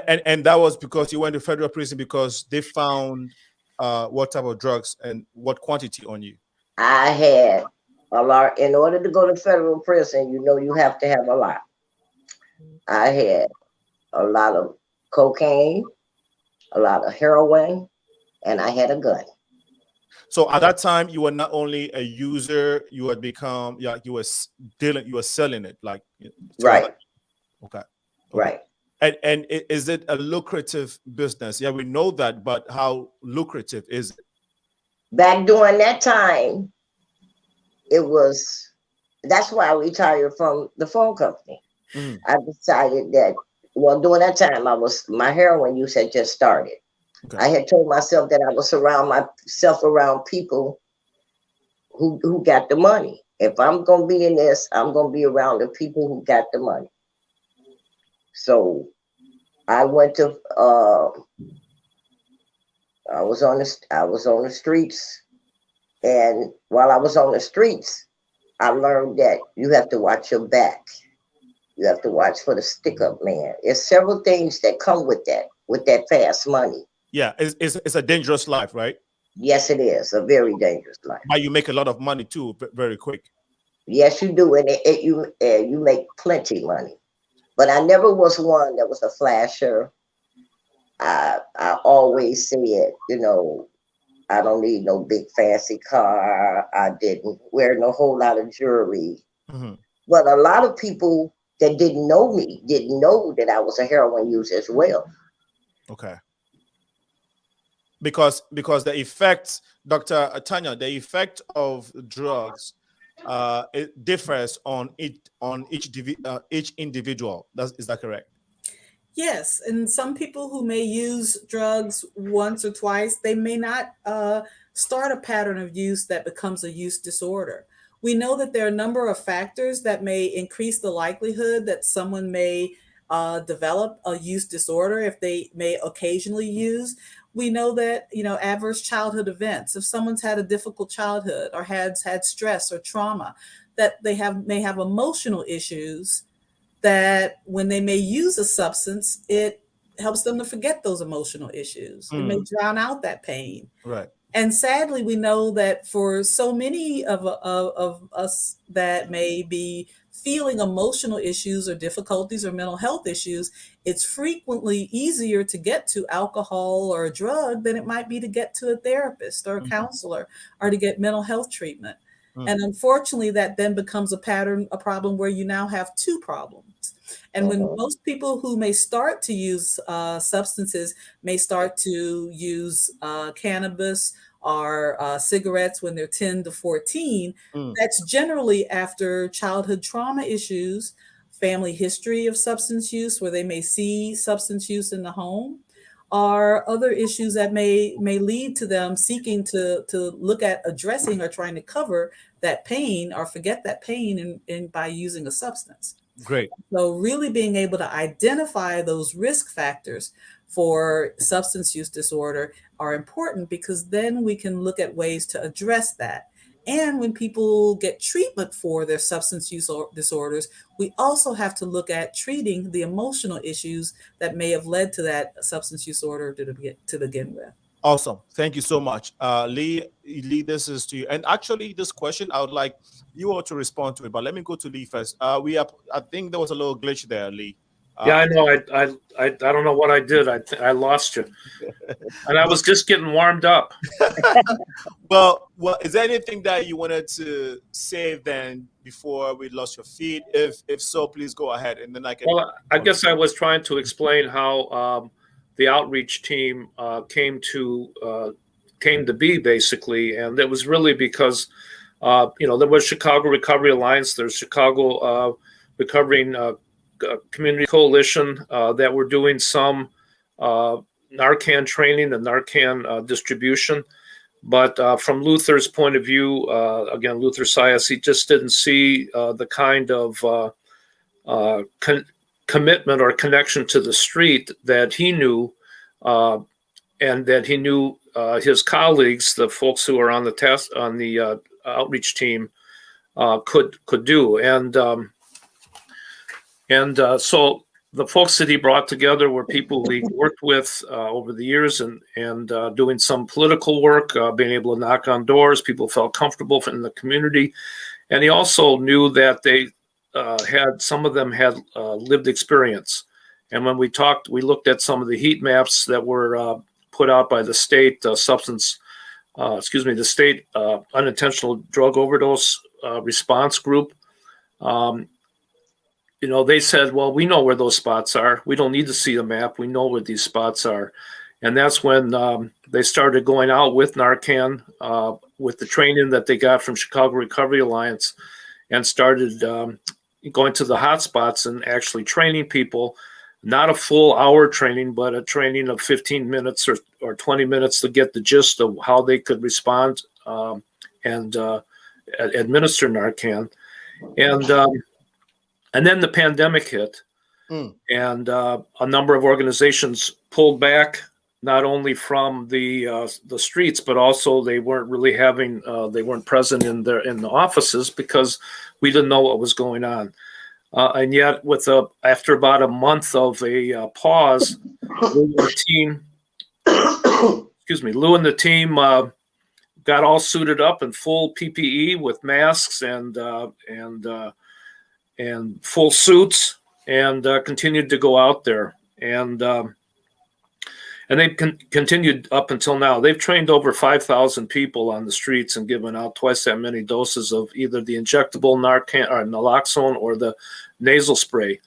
And that was because you went to federal prison because they found what type of drugs and what quantity on you? I had a lot. In order to go to federal prison, you have to have a lot. I had a lot of cocaine, a lot of heroin, and I had a gun. So at that time, you were not only a user, you had become, you were selling it, like Right. Okay. Right. And is it a lucrative business? Yeah, we know that, but how lucrative is it? Back during that time, that's why I retired from the phone company. I decided that, during that time, my heroin use had just started. Okay. I had told myself that I would surround myself around people who got the money. If I'm going to be in this, I'm going to be around the people who got the money. So I went to, I was on the streets, and while I was on the streets, I learned that you have to watch your back. You have to watch for the stick-up man. There's several things that come with that fast money. Yeah, it's a dangerous life, right? Yes, it is a very dangerous life. But you make a lot of money too, very quick. Yes, you do, and you make plenty money. But I never was one that was a flasher. I always said, I don't need no big fancy car. I didn't wear no whole lot of jewelry. But a lot of people that didn't know me didn't know that I was a heroin user as well. Okay. Because the effects, Dr. TANYA, the effect of drugs, it differs on each individual. Is that correct? Yes, and some people who may use drugs once or twice, they may not start a pattern of use that becomes a use disorder. We know that there are a number of factors that may increase the likelihood that someone may develop a use disorder if they may occasionally use. We know that, adverse childhood events, if someone's had a difficult childhood or has had stress or trauma, that they may have emotional issues that when they may use a substance, it helps them to forget those emotional issues. It may drown out that pain. Right. And sadly, we know that for so many of us that may be feeling emotional issues or difficulties or mental health issues, it's frequently easier to get to alcohol or a drug than it might be to get to a therapist or a counselor or to get mental health treatment. And unfortunately, that then becomes a problem where you now have two problems. And when most people who may start to use substances may start to use cannabis or cigarettes when they're 10 to 14, that's generally after childhood trauma issues, family history of substance use, where they may see substance use in the home, or other issues that may lead to them seeking to look at addressing or trying to cover that pain or forget that pain by using a substance. Great. So really being able to identify those risk factors for substance use disorder are important, because then we can look at ways to address that. And when people get treatment for their substance use disorders, we also have to look at treating the emotional issues that may have led to that substance use disorder to begin with. Awesome. Thank you so much. Lee, this is to you. And actually, this question, I would like you all to respond to it, but let me go to Lee first. I think there was a little glitch there, Lee. Yeah, I know. I don't know what I did. I lost you, and I was just getting warmed up. Well, is there anything that you wanted to say then before we lost your feed? If so, please go ahead, and then I can. Well, I guess I was trying to explain how the outreach team came to be, basically, and it was really because there was Chicago Recovery Alliance, there's Chicago Recovering Community Coalition that were doing some Narcan training and Narcan distribution. But from Luther's point of view, again, Luther Sias, he just didn't see the kind of commitment or connection to the street that he knew, and that he knew his colleagues, the folks who are on the outreach team, could do. And so the folks that he brought together were people he worked with over the years, and doing some political work, being able to knock on doors. People felt comfortable in the community, and he also knew that they some of them had lived experience. And when we talked, we looked at some of the heat maps that were put out by the state the state unintentional drug overdose response group. They said, well, we know where those spots are. We don't need to see a map. We know where these spots are. And that's when they started going out with Narcan, with the training that they got from Chicago Recovery Alliance, and started going to the hot spots and actually training people, not a full hour training, but a training of 15 minutes or 20 minutes to get the gist of how they could respond and administer Narcan. And then the pandemic hit, and a number of organizations pulled back, not only from the streets, but also they weren't really they weren't present in the offices because we didn't know what was going on. And yet, after about a month of a pause, Lou and the team got all suited up in full PPE with masks and full suits, and continued to go out there, and they've continued up until now. They've trained over 5,000 people on the streets and given out twice that many doses of either the injectable Narcan or naloxone or the nasal spray,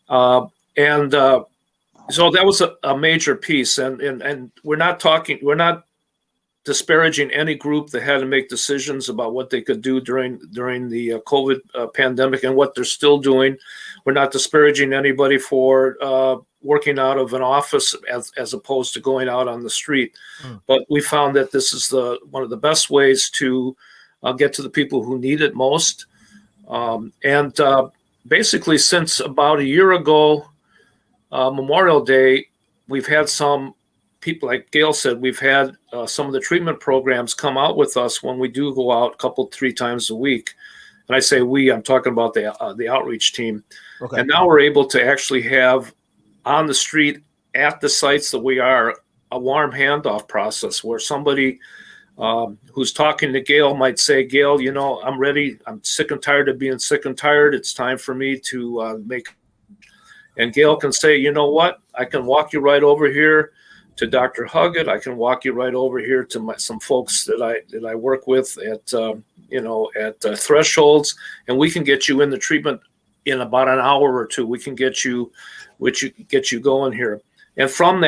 so that was a major piece. And we're not disparaging any group that had to make decisions about what they could do during the COVID pandemic and what they're still doing. We're not disparaging anybody for working out of an office as opposed to going out on the street. But we found that this is one of the best ways to get to the people who need it most. Basically, since about a year ago, Memorial Day, we've had some people, like Gail said, we've had some of the treatment programs come out with us when we do go out 3 times a week. And I say we, I'm talking about the outreach team. Okay. And now we're able to actually have on the street at the sites that we are a warm handoff process where somebody who's talking to Gail might say, Gail, I'm ready. I'm sick and tired of being sick and tired. It's time for me to and Gail can say, you know what? I can walk you right over here to Dr. Huggett. I can walk you right over here to some folks that I work with at Thresholds, and we can get you in the treatment in about an hour or two. We can get you going here. And from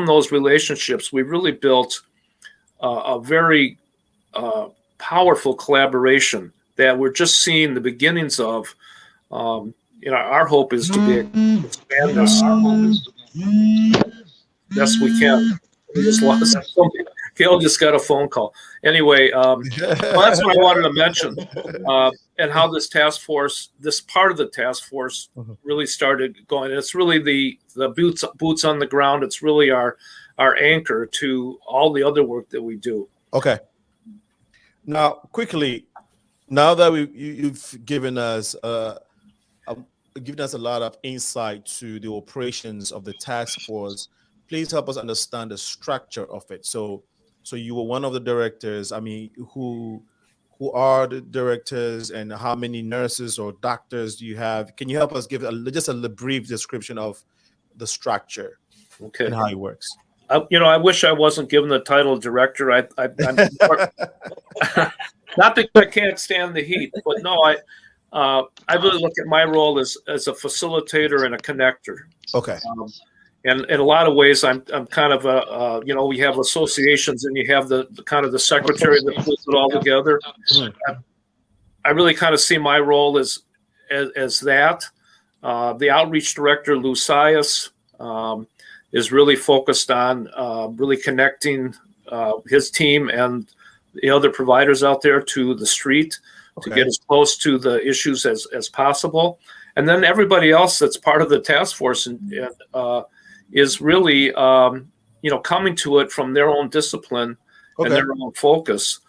those relationships, we really built a very powerful collaboration that we're just seeing the beginnings of. Our hope is to expand this. Yes, we can. We just lost something. Gail just got a phone call. Anyway, that's what I wanted to mention, and how this part of the task force really started going. It's really the boots on the ground. It's really our anchor to all the other work that we do. Okay. Now, quickly, now that you've given us a lot of insight to the operations of the task force, please help us understand the structure of it. So you were one of the directors. I mean, who are the directors, and how many nurses or doctors do you have? Can you help us give just a brief description of the structure, okay, and how it works? I wish I wasn't given the title director. I'm not that I can't stand the heat, but no, I really look at my role as a facilitator and a connector. Okay. And in a lot of ways, I'm kind of we have associations, and you have the kind of the secretary that puts it all together. I really kind of see my role as that. The outreach director, Lou Sias, is really focused on really connecting his team and the other providers out there to the street, okay, to get as close to the issues as possible. And then everybody else that's part of the task force is really, coming to it from their own discipline, okay, and their own focus.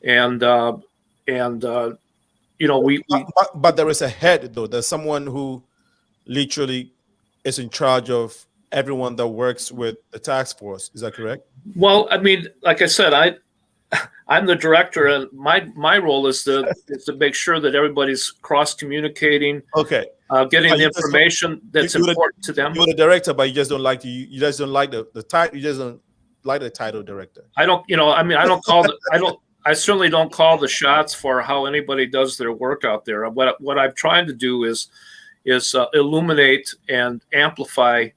And but there is a head, though. There's someone who literally is in charge of everyone that works with the task force. Is that correct? Well, I mean, like I said, I'm the director, and my role is to make sure that everybody's cross communicating, Okay. getting the information that's important to them. You're the director, but you just don't like you just don't like the title. You just don't like the title director. I don't, I mean, I certainly don't call the shots for how anybody does their work out there. What I'm trying to do is illuminate and amplify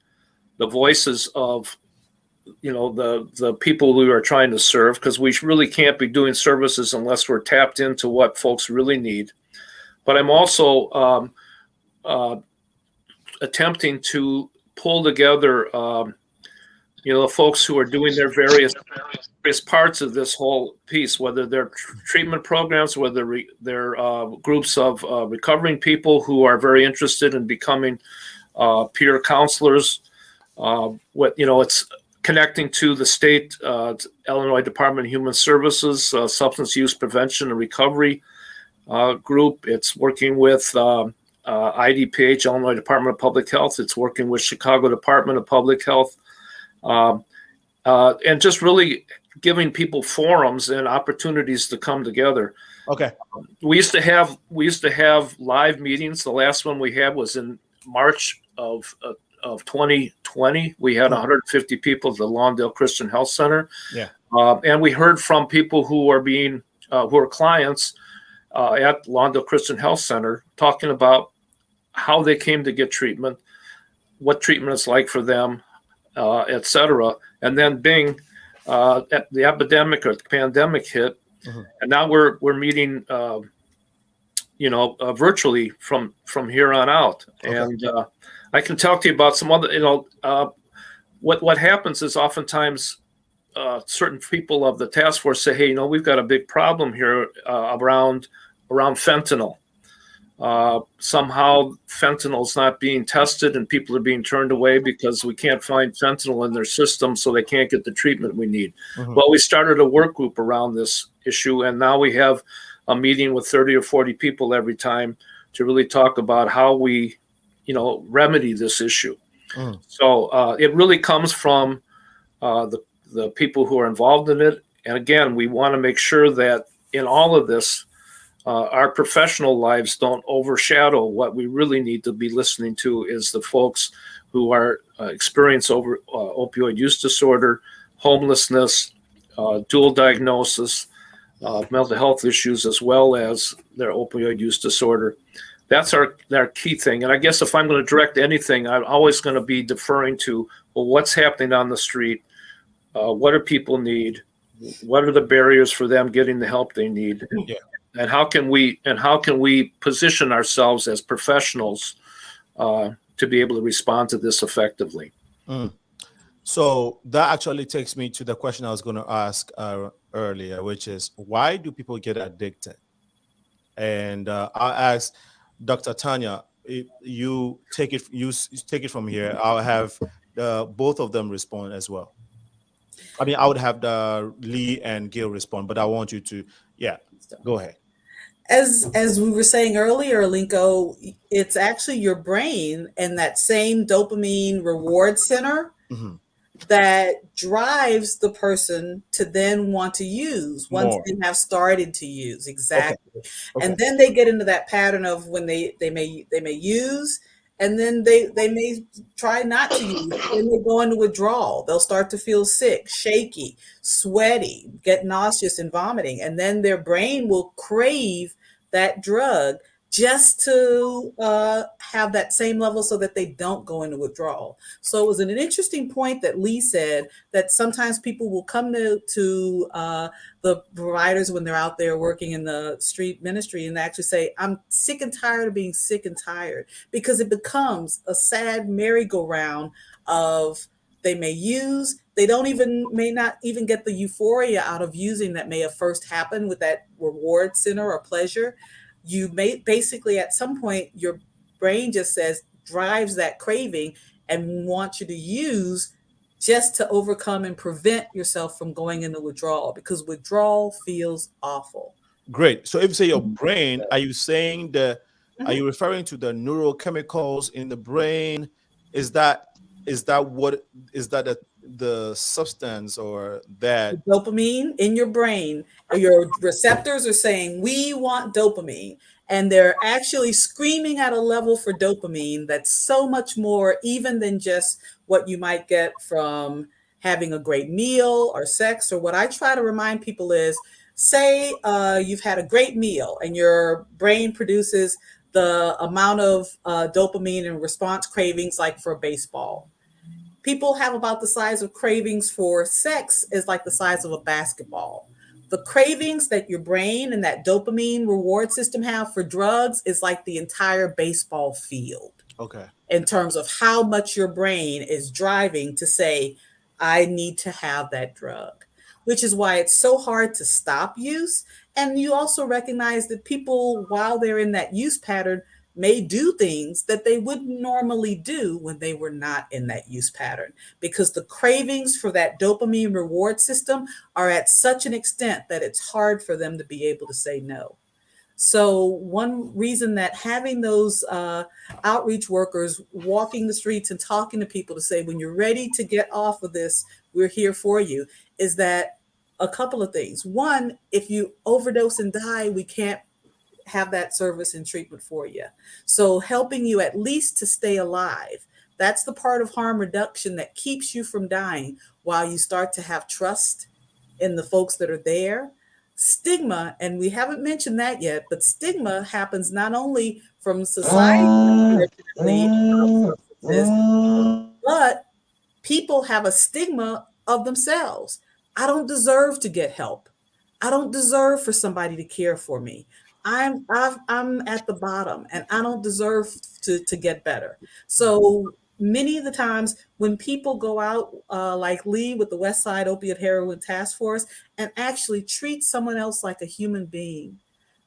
the voices of the people we are trying to serve, because we really can't be doing services unless we're tapped into what folks really need. But I'm also attempting to pull together the folks who are doing their various parts of this whole piece, whether they're treatment programs, whether they're groups of recovering people who are very interested in becoming peer counselors. It's connecting to the state Illinois Department of Human Services substance use prevention and recovery group. It's working with IDPH, Illinois Department of Public Health. It's working with Chicago Department of Public Health, and just really giving people forums and opportunities to come together. Okay. We used to have live meetings. The last one we had was in March of 2020. We had 150 people at the Lawndale Christian Health Center. Yeah. And we heard from people who are clients at Lawndale Christian Health Center, talking about how they came to get treatment, what treatment is like for them, et cetera. And then the epidemic or the pandemic hit, and now we're meeting, virtually from here on out. Okay. And I can talk to you about some other, what happens is oftentimes certain people of the task force say, hey, we've got a big problem here around fentanyl. Somehow fentanyl is not being tested and people are being turned away because we can't find fentanyl in their system, so they can't get the treatment we need. Well, we started a work group around this issue, and now we have a meeting with 30 or 40 people every time to really talk about how we remedy this issue. So it really comes from the people who are involved in it. And again, we want to make sure that in all of this, our professional lives don't overshadow what we really need to be listening to is the folks who are experience opioid use disorder, homelessness, dual diagnosis, mental health issues, as well as their opioid use disorder. That's our key thing. And I guess if I'm going to direct anything, I'm always going to be deferring to, well, what's happening on the street? What do people need? What are the barriers for them getting the help they need? Yeah. And how can we position ourselves as professionals to be able to respond to this effectively? So that actually takes me to the question I was going to ask earlier, which is, why do people get addicted? And I'll ask Dr. Tanya, if you take it from here. I'll have both of them respond as well. I mean, I would have the Lee and Gil respond, but I want you to, go ahead. As we were saying earlier, Linko, it's actually your brain and that same dopamine reward center that drives the person to then want to use once they have started to use. Exactly. Okay. And then they get into that pattern of when they may use, and then they may try not to use. Then they go into withdrawal. They'll start to feel sick, shaky, sweaty, get nauseous and vomiting. And then their brain will crave that drug just to have that same level so that they don't go into withdrawal. So it was an interesting point that Lee said, that sometimes people will come to the providers when they're out there working in the street ministry and actually say, I'm sick and tired of being sick and tired, because it becomes a sad merry-go-round of they may use, may not even get the euphoria out of using that may have first happened with that reward center or pleasure. You may basically at some point your brain just drives that craving and wants you to use just to overcome and prevent yourself from going into withdrawal, because withdrawal feels awful. Great. So if you say your brain, are you saying are you referring to the neurochemicals in the brain is that what is that the substance or that dopamine in your brain, your receptors are saying, we want dopamine. And they're actually screaming at a level for dopamine that's so much more even than just what you might get from having a great meal or sex. Or what I try to remind people is, say you've had a great meal and your brain produces the amount of dopamine and response cravings like for baseball. People have about the size of cravings for sex is like the size of a basketball. The cravings that your brain and that dopamine reward system have for drugs is like the entire baseball field. okay. In terms of how much your brain is driving to say, I need to have that drug, which is why it's so hard to stop use. And you also recognize that people, while they're in that use pattern, may do things that they wouldn't normally do when they were not in that use pattern, because the cravings for that dopamine reward system are at such an extent that it's hard for them to be able to say no. So one reason that having those outreach workers walking the streets and talking to people to say, when you're ready to get off of this, we're here for you, is that a couple of things. One, if you overdose and die, we can't have that service and treatment for you. So helping you at least to stay alive. That's the part of harm reduction that keeps you from dying while you start to have trust in the folks that are there. Stigma, and we haven't mentioned that yet, but stigma happens not only from society, unfortunately, about substances, but people have a stigma of themselves. I don't deserve to get help. I don't deserve for somebody to care for me. I'm at the bottom and I don't deserve to get better. So many of the times when people go out like Lee with the WESTSIDE Opiate Heroin Task Force and actually treat someone else like a human being,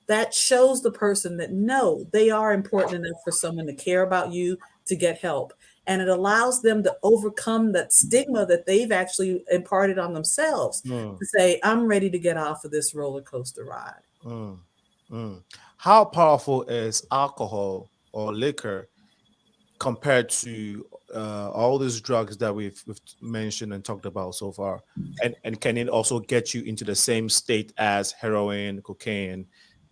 that shows the person that no, they are important enough for someone to care about you, to get help. And it allows them to overcome that stigma that they've actually imparted on themselves to say, I'm ready to get off of this roller coaster ride. How powerful is alcohol or liquor compared to all these drugs that we've mentioned and talked about so far? And can it also get you into the same state as heroin, cocaine,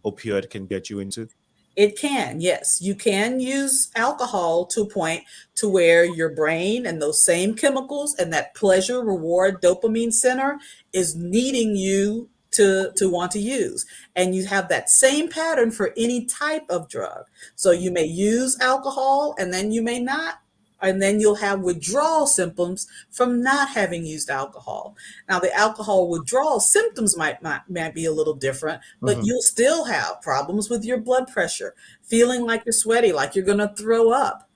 opioid can get you into? It can, yes. You can use alcohol to a point to where your brain and those same chemicals and that pleasure reward dopamine center is needing you to want to use. And you have that same pattern for any type of drug. So you may use alcohol and then you may not. And then you'll have withdrawal symptoms from not having used alcohol. Now, the alcohol withdrawal symptoms might be a little different, but you'll still have problems with your blood pressure, feeling like you're sweaty, like you're going to throw up.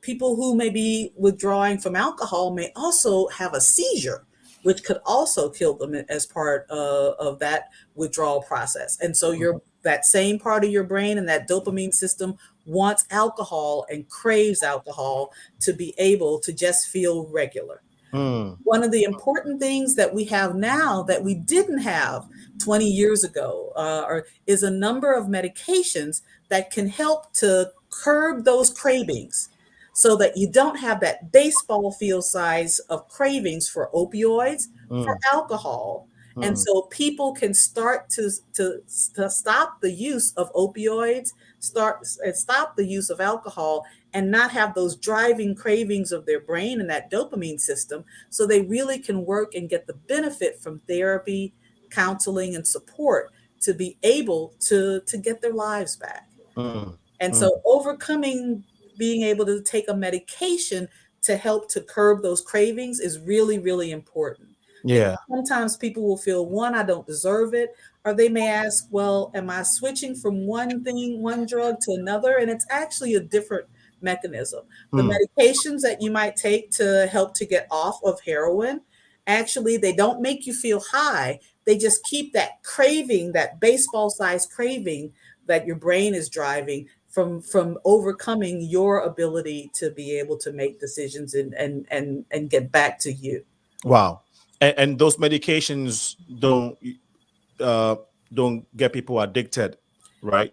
People who may be withdrawing from alcohol may also have a seizure, which could also kill them as part of that withdrawal process. And so that same part of your brain and that dopamine system wants alcohol and craves alcohol to be able to just feel regular. One of the important things that we have now that we didn't have 20 years ago is a number of medications that can help to curb those cravings so that you don't have that baseball field size of cravings for opioids, for alcohol. And so people can start to stop the use of opioids, stop the use of alcohol, and not have those driving cravings of their brain and that dopamine system, so they really can work and get the benefit from therapy, counseling, and support to be able to get their lives back. And so overcoming being able to take a medication to help to curb those cravings is really, really important. Yeah. Sometimes people will feel, one, I don't deserve it, or they may ask, well, am I switching from one drug to another? And it's actually a different mechanism. The medications that you might take to help to get off of heroin, actually, they don't make you feel high. They just keep that craving, that baseball-sized craving that your brain is driving from overcoming your ability to be able to make decisions and get back to you. Wow. And those medications don't get people addicted, right?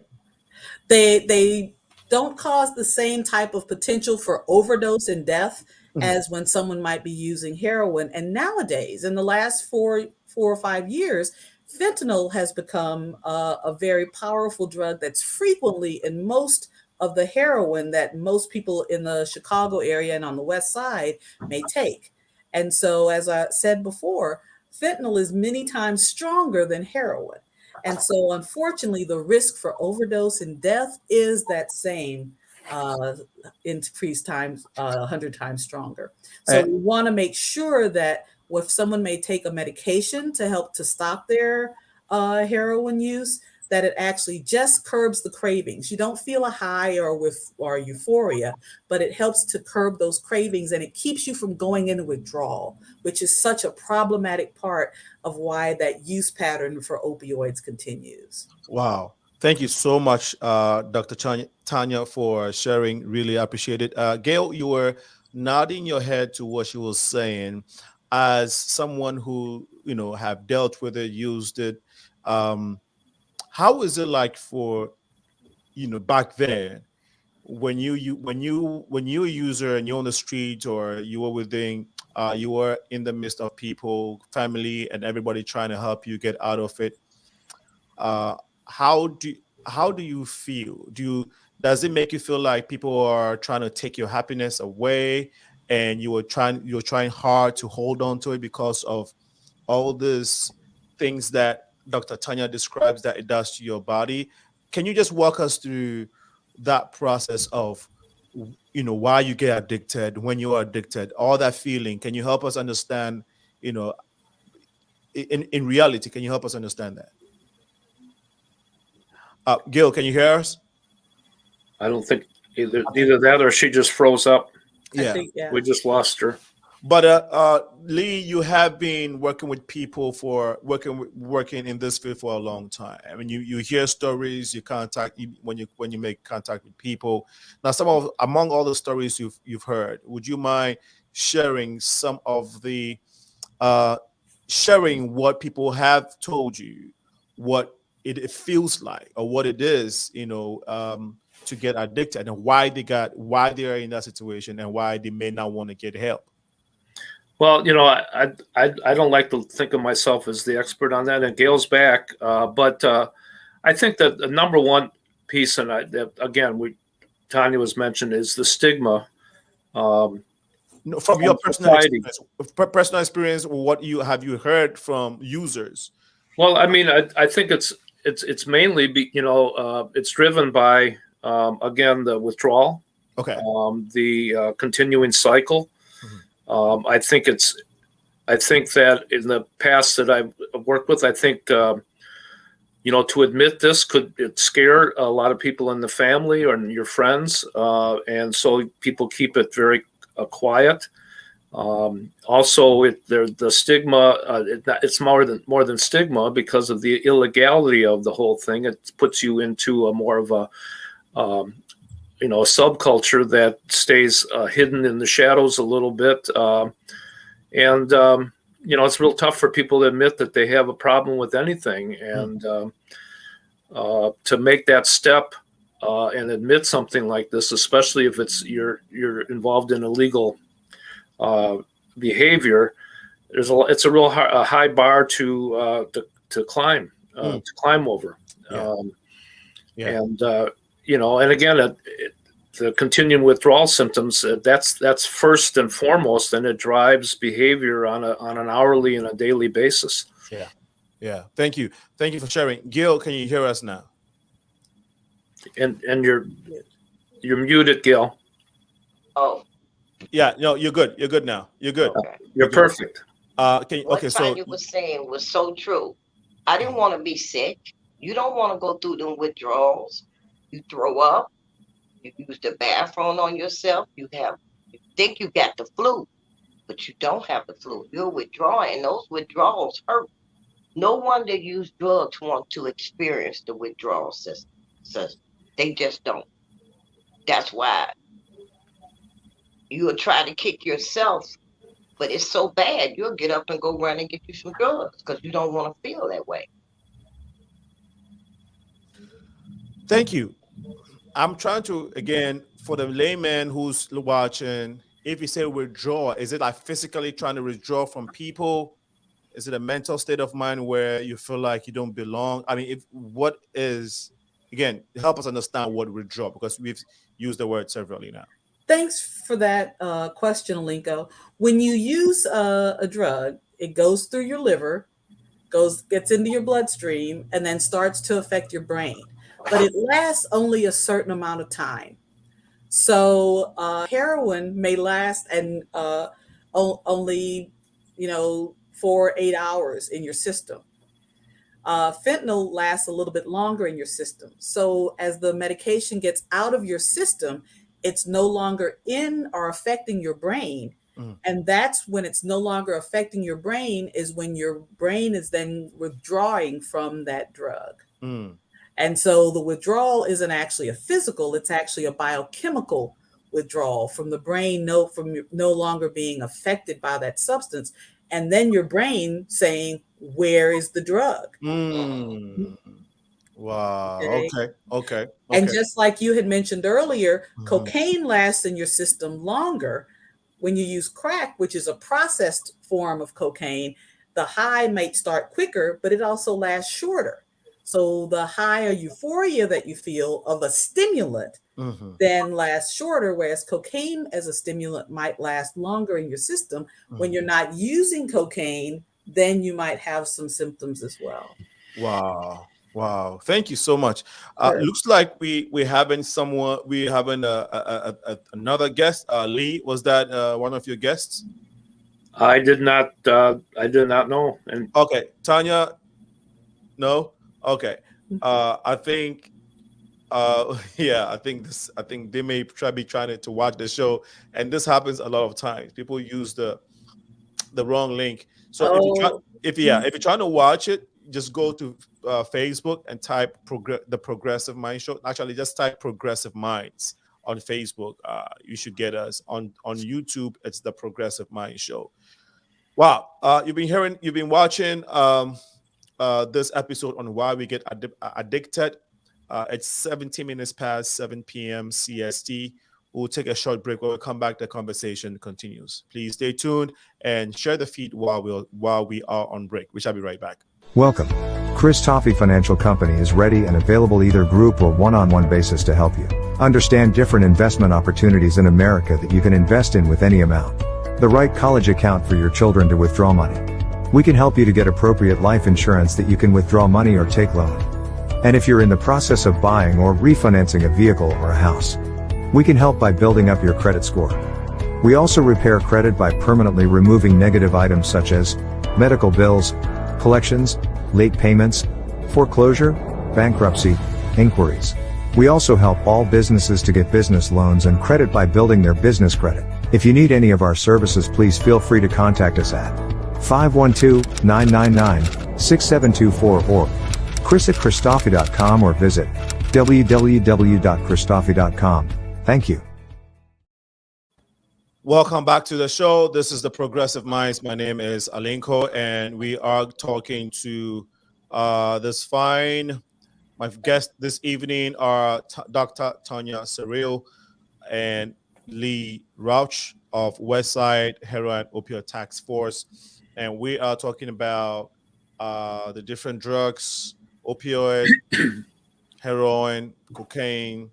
They don't cause the same type of potential for overdose and death as when someone might be using heroin. And nowadays, in the last 4 or 5 years, fentanyl has become a very powerful drug that's frequently in most of the heroin that most people in the Chicago area and on the West Side may take. And so, as I said before, fentanyl is many times stronger than heroin. And so, unfortunately, the risk for overdose and death is that same increased times 100 times stronger. So we want to make sure that if someone may take a medication to help to stop their heroin use, that it actually just curbs the cravings. You don't feel a high or euphoria, but it helps to curb those cravings, and it keeps you from going into withdrawal, which is such a problematic part of why that use pattern for opioids continues. Wow. Thank you so much, Dr. Tanya, for sharing. Really appreciate it. Gail, you were nodding your head to what she was saying. As someone who, have dealt with it, used it, how is it like for, back then when you're a user and you're on the street, or you were in the midst of people, family, and everybody trying to help you get out of it? How do you feel? Does it make you feel like people are trying to take your happiness away, and you're trying hard to hold on to it because of all these things that Dr. Tanya describes that it does to your body? Can you just walk us through that process of, why you get addicted, when you are addicted, all that feeling? Can you help us understand, in reality, can you help us understand that? Gil, can you hear us? I don't think either that or she just froze up. Yeah, I think, yeah. We just lost her. But Lee, you have been working with people working in this field for a long time. I mean, you hear stories, when you make contact with people. Now, among all the stories you've heard, would you mind sharing some of the sharing what people have told you, what it feels like, or what it is, to get addicted, and why they are in that situation, and why they may not want to get help? Well, I don't like to think of myself as the expert on that, and Gail's back. But I think that the number one piece, and Tanya was mentioned, is the stigma. From your personal experience, what you heard from users? Well, I mean, I think it's mainly it's driven by again the withdrawal, okay, the continuing cycle. I think that in the past that I've worked with, I think to admit this could scare a lot of people in the family or your friends, and so people keep it very quiet. Also, the stigma, it's more than stigma because of the illegality of the whole thing. It puts you into a more of a a subculture that stays hidden in the shadows a little bit, and it's real tough for people to admit that they have a problem with anything, and to make that step and admit something like this, especially if you're involved in illegal behavior, it's a real high bar to climb over. And again, the continuing withdrawal symptoms, that's first and foremost, and it drives behavior on an hourly and a daily basis. Yeah. Thank you for sharing. Gil, can you hear us now? And you're muted, Gil. Oh. Yeah, no, you're good. You're good now. You're good. Okay. You're perfect. What Tanya was saying was so true. I didn't want to be sick. You don't want to go through them withdrawals. You throw up. You use the bathroom on yourself. You think you got the flu, but you don't have the flu. You're withdrawing, and those withdrawals hurt. No one that use drugs want to experience the withdrawal system. They just don't. That's why you will try to kick yourself, but it's so bad, you'll get up and go run and get you some drugs because you don't want to feel that way. Thank you. I'm trying to, again, for the layman who's watching, if you say withdraw, is it like physically trying to withdraw from people? Is it a mental state of mind where you feel like you don't belong? I mean, if what is, again, help us understand what withdraw, because we've used the word severally now. Thanks for that question, Linko. When you use a drug, it goes through your liver, gets into your bloodstream, and then starts to affect your brain. But it lasts only a certain amount of time. So heroin may last and only 4 or 8 hours in your system. Fentanyl lasts a little bit longer in your system. So as the medication gets out of your system, it's no longer in or affecting your brain. And that's when it's no longer affecting your brain, is when your brain is then withdrawing from that drug. And so the withdrawal isn't actually a physical, it's actually a biochemical withdrawal from the brain, from no longer being affected by that substance. And then your brain saying, where is the drug? Wow. Okay. And just like you had mentioned earlier, cocaine lasts in your system longer. When you use crack, which is a processed form of cocaine, the high might start quicker, but it also lasts shorter. So the high or euphoria that you feel of a stimulant then lasts shorter, whereas cocaine as a stimulant might last longer in your system. When you're not using cocaine, then you might have some symptoms as well. Wow. Thank you so much. Sure. Looks like we having another guest. Lee, was that one of your guests? I did not know. And okay, Tanya, no. Okay. I think I think they may be trying to watch the show, and this happens a lot of times. People use the wrong link. So if you're trying to watch it, just go to Facebook and type the Progressive Mind Show. Actually, just type Progressive Minds on Facebook. You should get us on YouTube. It's the Progressive Mind Show. Wow. You've been watching this episode on why we get addicted. It's 17 minutes past 7 p.m. CST. We'll take a short break. When we come back, the conversation continues. Please stay tuned and share the feed while we are on break. We shall be right back. Welcome. Chris Toffee Financial Company is ready and available either group or one-on-one basis to help you understand different investment opportunities in America that you can invest in with any amount. The right college account for your children to withdraw money. We can help you to get appropriate life insurance that you can withdraw money or take loan. And if you're in the process of buying or refinancing a vehicle or a house, we can help by building up your credit score. We also repair credit by permanently removing negative items such as medical bills, collections, late payments, foreclosure, bankruptcy, inquiries. We also help all businesses to get business loans and credit by building their business credit. If you need any of our services, please feel free to contact us at 512-999-6724 or chris@christoffee.com or visit www.christoffee.com. Thank you. Welcome back to the show. This is the Progressive Minds. My name is Alinko, and we are talking to my guests this evening are Dr. TANYA Surreal and Lee Rauch of WESTSIDE Heroin Opioid Task Force. And we are talking about the different drugs, opioid, heroin, cocaine.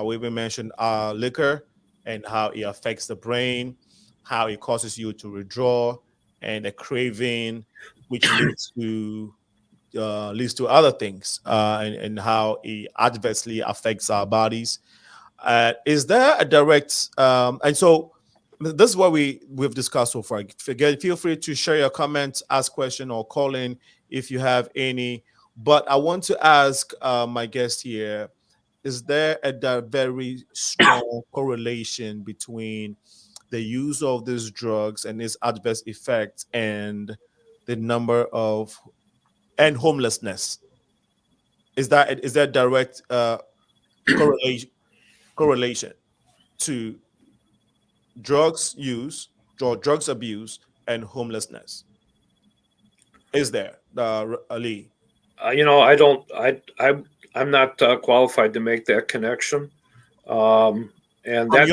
We even mentioned liquor and how it affects the brain, how it causes you to withdraw, and the craving, which leads to other things, and how it adversely affects our bodies. Is there a direct and so this is what we've discussed so far. Feel free to share your comments, ask questions, or call in if you have any. But I want to ask my guest here, is there a very strong correlation between the use of these drugs and its adverse effects and the number of and homelessness? Is there direct correlation to drugs use, or drugs abuse, and homelessness? Is there, Ali? I I'm not qualified to make that connection. And I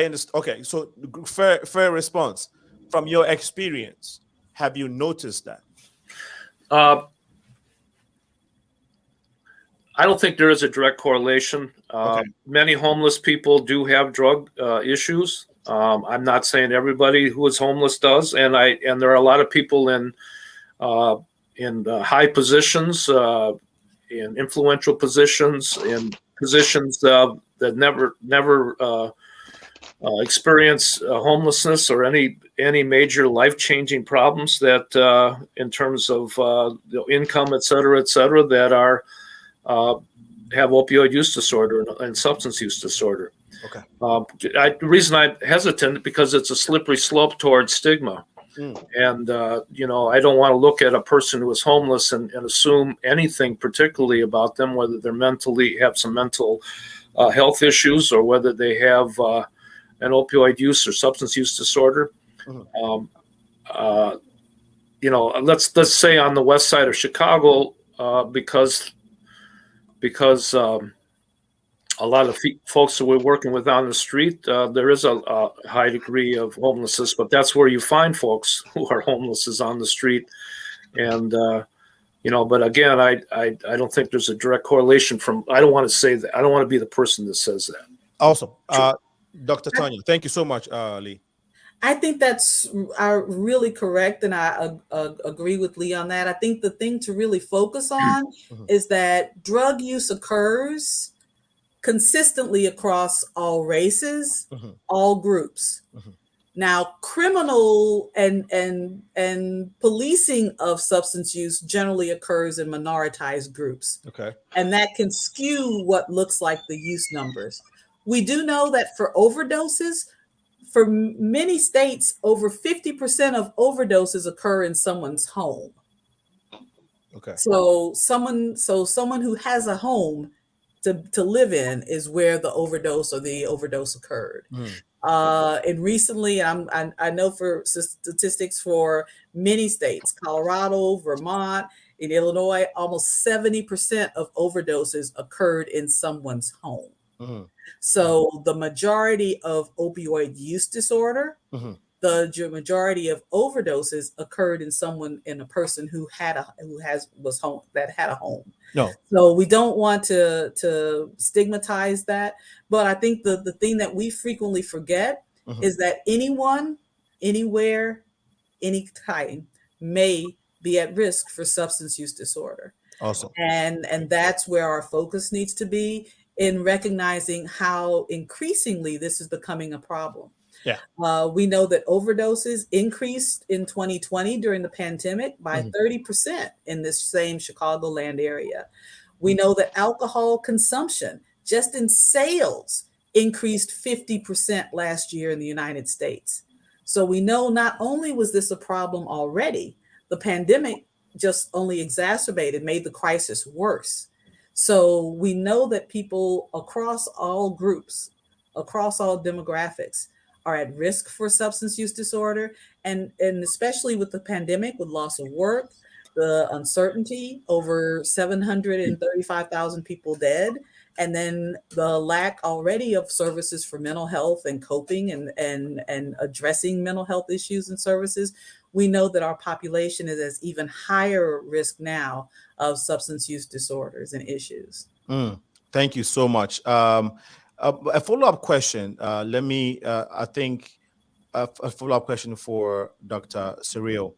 understand. Okay, so fair response. From your experience, have you noticed that? I don't think there is a direct correlation. Many homeless people do have drug issues. I'm not saying everybody who is homeless does, and there are a lot of people in high positions, in influential positions, in positions that never experience homelessness or any major life-changing problems that in terms of income, et cetera, that are have opioid use disorder and substance use disorder. Okay. The reason I'm hesitant because it's a slippery slope towards stigma. And, I don't want to look at a person who is homeless and assume anything particularly about them, whether they're have some mental health issues or whether they have an opioid use or substance use disorder. Let's say on the west side of Chicago, because a lot of folks that we're working with on the street, there is a high degree of homelessness, but that's where you find folks who are homeless is on the street. And, but again, I don't think there's a direct correlation I don't want to say that. I don't want to be the person that says that. Awesome. Dr. Tanya, thank you so much, Lee. I think that's really correct, and I agree with Lee on that. I think the thing to really focus on is that drug use occurs consistently across all races, all groups. Now, criminal and policing of substance use generally occurs in minoritized groups. Okay. And that can skew what looks like the use numbers. We do know that for overdoses, for many states, over 50% of overdoses occur in someone's home. Okay. So someone who has a home to live in is where the overdose occurred. And recently, I know for statistics for many states, Colorado, Vermont, in Illinois, almost 70% of overdoses occurred in someone's home. So the majority of opioid use disorder, the majority of overdoses occurred in a person who had a home. No. So we don't want to stigmatize that, but I think the thing that we frequently forget is that anyone, anywhere, anytime may be at risk for substance use disorder. Awesome. And that's where our focus needs to be, in recognizing how increasingly this is becoming a problem. Yeah. We know that overdoses increased in 2020 during the pandemic by 30% in this same Chicagoland area. We know that alcohol consumption, just in sales, increased 50% last year in the United States. So we know not only was this a problem already, the pandemic just only made the crisis worse. So we know that people across all groups, across all demographics, are at risk for substance use disorder. And especially with the pandemic, with loss of work, the uncertainty, over 735,000 people dead, and then the lack already of services for mental health and coping and addressing mental health issues and services, we know that our population is at even higher risk now of substance use disorders and issues. Thank you so much. A follow-up question. I think a follow-up question for Dr. Cyril.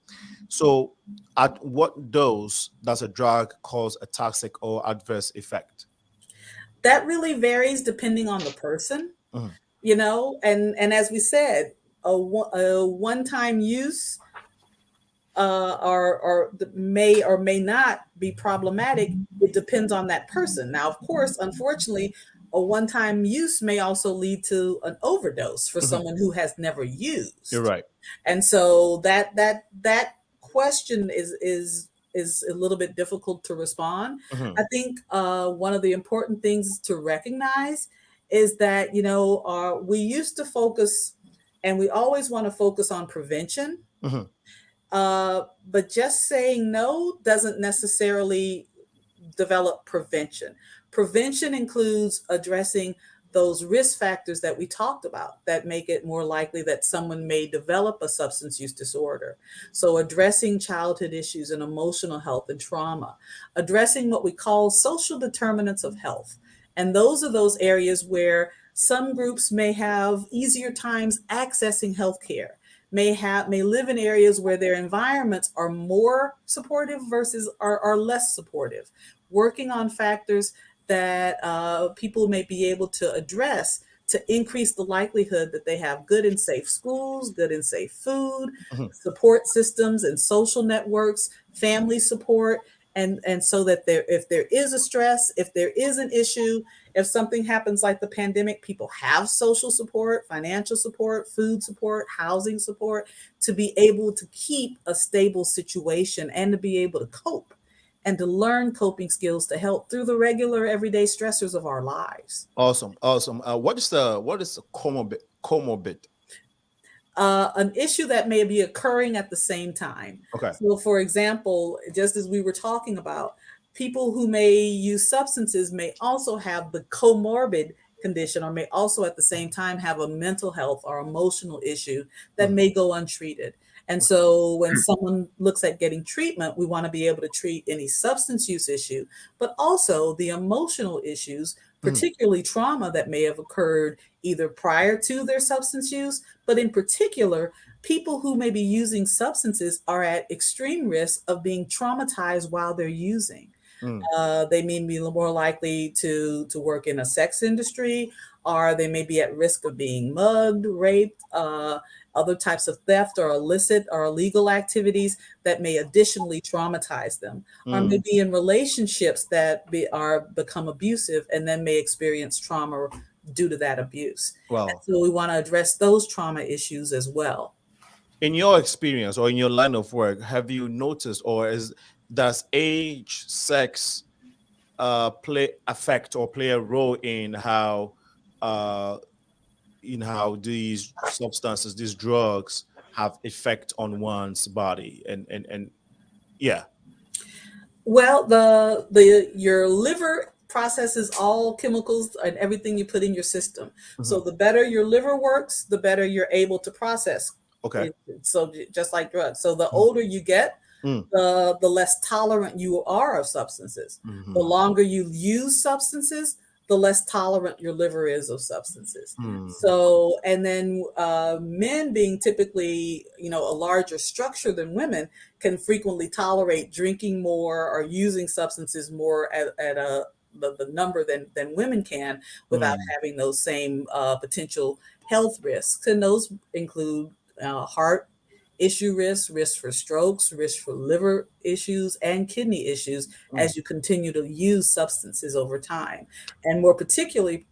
So at what dose does a drug cause a toxic or adverse effect? That really varies depending on the person, and as we said, a one-time use may or may not be problematic. It depends on that person. Now, of course, unfortunately, a one-time use may also lead to an overdose for someone who has never used. You're right. And so that question is a little bit difficult to respond. I think one of the important things to recognize is that, we used to focus, and we always want to focus on prevention. But just saying no doesn't necessarily develop prevention. Prevention includes addressing those risk factors that we talked about that make it more likely that someone may develop a substance use disorder. So, addressing childhood issues and emotional health and trauma, addressing what we call social determinants of health. And those are those areas where some groups may have easier times accessing healthcare, may live in areas where their environments are more supportive versus are less supportive. Working on factors that people may be able to address to increase the likelihood that they have good and safe schools, good and safe food, support systems and social networks, family support, and so that if there is a stress, if there is an issue, if something happens like the pandemic, people have social support, financial support, food support, housing support to be able to keep a stable situation and to be able to cope and to learn coping skills to help through the regular everyday stressors of our lives. Awesome. What is the comorbid? An issue that may be occurring at the same time. Okay. So, for example, just as we were talking about, people who may use substances may also have the comorbid condition, or may also at the same time have a mental health or emotional issue that may go untreated. And so when someone looks at getting treatment, we want to be able to treat any substance use issue, but also the emotional issues, particularly trauma that may have occurred either prior to their substance use, but in particular, people who may be using substances are at extreme risk of being traumatized while they're using. They may be more likely to work in a sex industry, or they may be at risk of being mugged, raped, other types of theft or illicit or illegal activities that may additionally traumatize them, or maybe in relationships that become abusive and then may experience trauma due to that abuse. Wow. And so we want to address those trauma issues as well. In your experience or in your line of work, have you noticed, or does age, sex play a role in how these substances, these drugs, have effect on one's body? And yeah. Well, your liver processes all chemicals and everything you put in your system. So the better your liver works, the better you're able to process. Okay. So just like drugs. So the older you get, the less tolerant you are of substances. The longer you use substances, the less tolerant your liver is of substances. So, and then men being typically, a larger structure than women, can frequently tolerate drinking more or using substances more at the number than women can without having those same potential health risks. And those include heart issue risk for strokes, risk for liver issues and kidney issues as you continue to use substances over time. And more particularly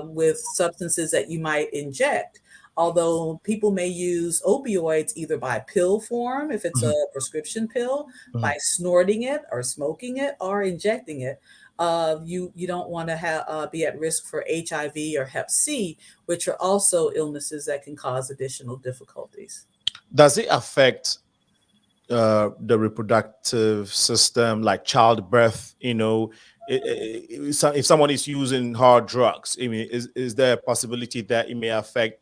with substances that you might inject. Although people may use opioids either by pill form, if it's a prescription pill, by snorting it or smoking it or injecting it, you don't want to be at risk for HIV or Hep C, which are also illnesses that can cause additional difficulties. Does it affect the reproductive system, like childbirth? If someone is using hard drugs, I mean, is there a possibility that it may affect,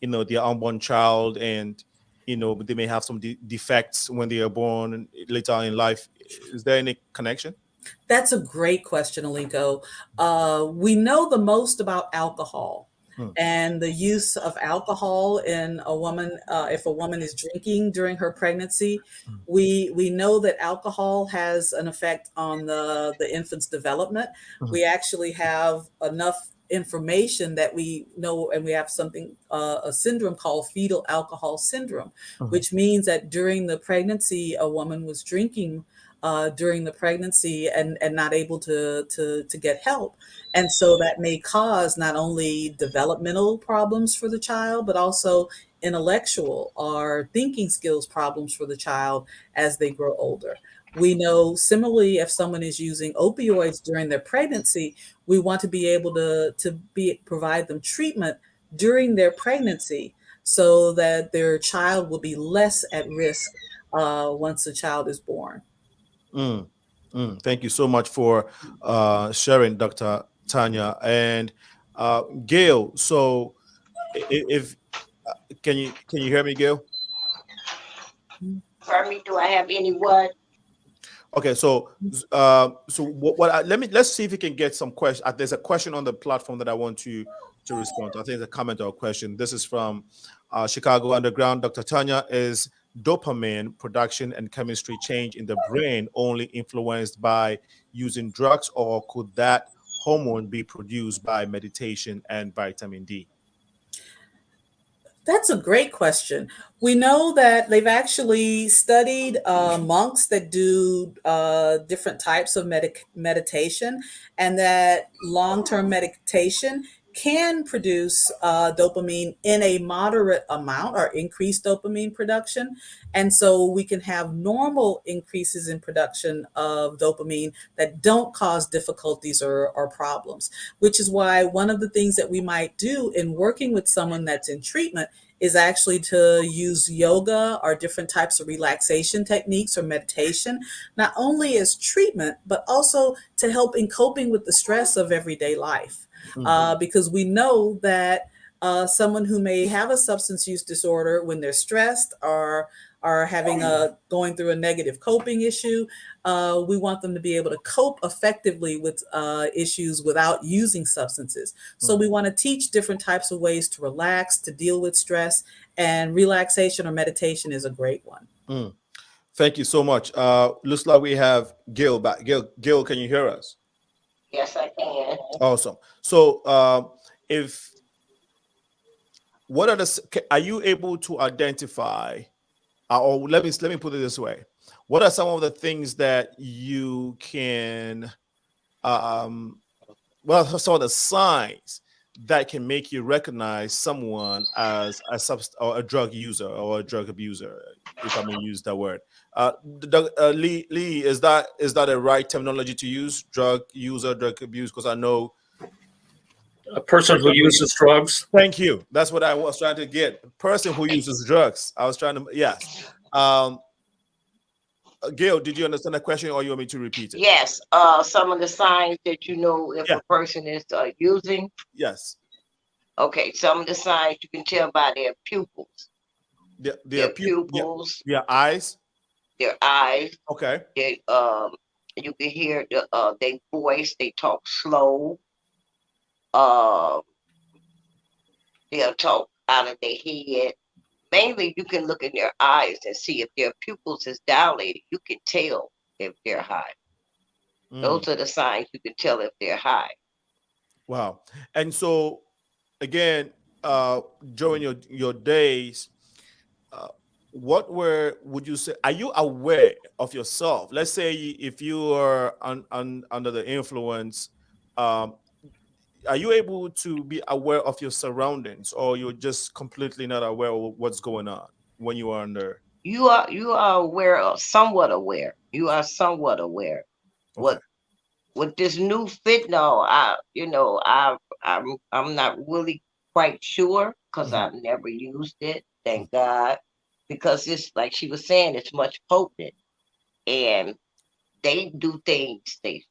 their unborn child, and they may have some defects when they are born later in life? Is there any connection? That's a great question, Alinko. We know the most about alcohol. And the use of alcohol in a woman, if a woman is drinking during her pregnancy, we know that alcohol has an effect on the infant's development. We actually have enough information that we know, and we have a syndrome called fetal alcohol syndrome, which means that during the pregnancy, a woman was drinking during the pregnancy and not able to get help. And so that may cause not only developmental problems for the child, but also intellectual or thinking skills problems for the child as they grow older. We know similarly, if someone is using opioids during their pregnancy, we want to be able to provide them treatment during their pregnancy so that their child will be less at risk once a child is born. Thank you so much for sharing, Dr. Tanya. And Gail, so if can you hear me, Gail? Pardon me, do I have any what? Okay, so let's see if we can get some question. There's a question on the platform that I want to respond to. I think it's a comment or a question. This is from Chicago Underground. Dr. Tanya, is dopamine production and chemistry change in the brain only influenced by using drugs, or could that hormone be produced by meditation and vitamin D? That's a great question. We know that they've actually studied monks that do different types of meditation, and that long-term meditation can produce dopamine in a moderate amount or increase dopamine production. And so we can have normal increases in production of dopamine that don't cause difficulties or problems, which is why one of the things that we might do in working with someone that's in treatment is actually to use yoga or different types of relaxation techniques or meditation, not only as treatment, but also to help in coping with the stress of everyday life. Because we know that someone who may have a substance use disorder, when they're stressed or are having going through a negative coping issue, we want them to be able to cope effectively with issues without using substances. So we want to teach different types of ways to relax, to deal with stress, and relaxation or meditation is a great one. Thank you so much. Looks like we have Gil back. Gil, can you hear us? Yes, I can. Awesome. So are you able to identify, or let me put it this way, what are some of the things that you can, what are some of the signs that can make you recognize someone as or a drug user or a drug abuser, if I may use that word? Lee, is that a right terminology to use? Drug user, drug abuse? Because I know a person who uses drugs. Thank you. That's what I was trying to get. A person who uses drugs. I was trying to, yes. Gail, did you understand the question, or you want me to repeat it? Yes. Some of the signs that you know if a person is using. Yes. Okay. Some of the signs you can tell by their pupils. Their pupils. Their eyes. Their eyes. Okay. You can hear their voice. They talk slow. They'll talk out of their head. Mainly, you can look in their eyes and see if their pupils is dilated. You can tell if they're high. Those are the signs you can tell if they're high. Wow. And so, again, during your days, would you say, are you aware of yourself? Let's say if you are under the influence, are you able to be aware of your surroundings, or you're just completely not aware of what's going on when you are under? You are aware of, somewhat aware. You are somewhat aware. Okay. With this new fentanyl, I'm not really quite sure, because I've never used it, thank God, because it's like she was saying, it's much potent, and they do things. They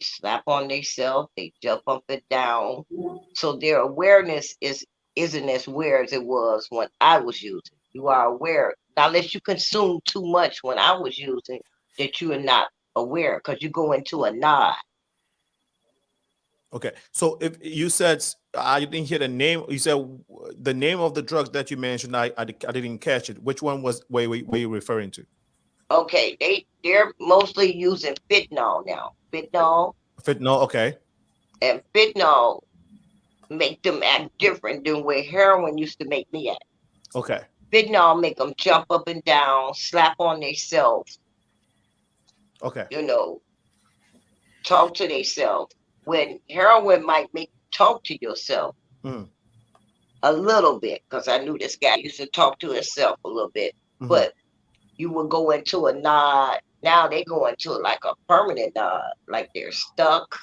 slap on themselves, they jump up and down. So their awareness isn't as aware as it was when I was using. You are aware, not unless you consume too much when I was using, that you are not aware, because you go into a nod. Okay. So if you said, I didn't hear the name, you said the name of the drugs that you mentioned, I didn't catch it. Which one were you referring to? Okay, they're mostly using fentanyl now. Fentanyl, okay. And fentanyl make them act different than where heroin used to make me act. Okay. Fentanyl make them jump up and down, slap on themselves. Okay. Talk to themselves. When heroin might make you talk to yourself a little bit, because I knew this guy used to talk to himself a little bit, but you would go into a nod. Now they go into like a permanent nod, like they're stuck.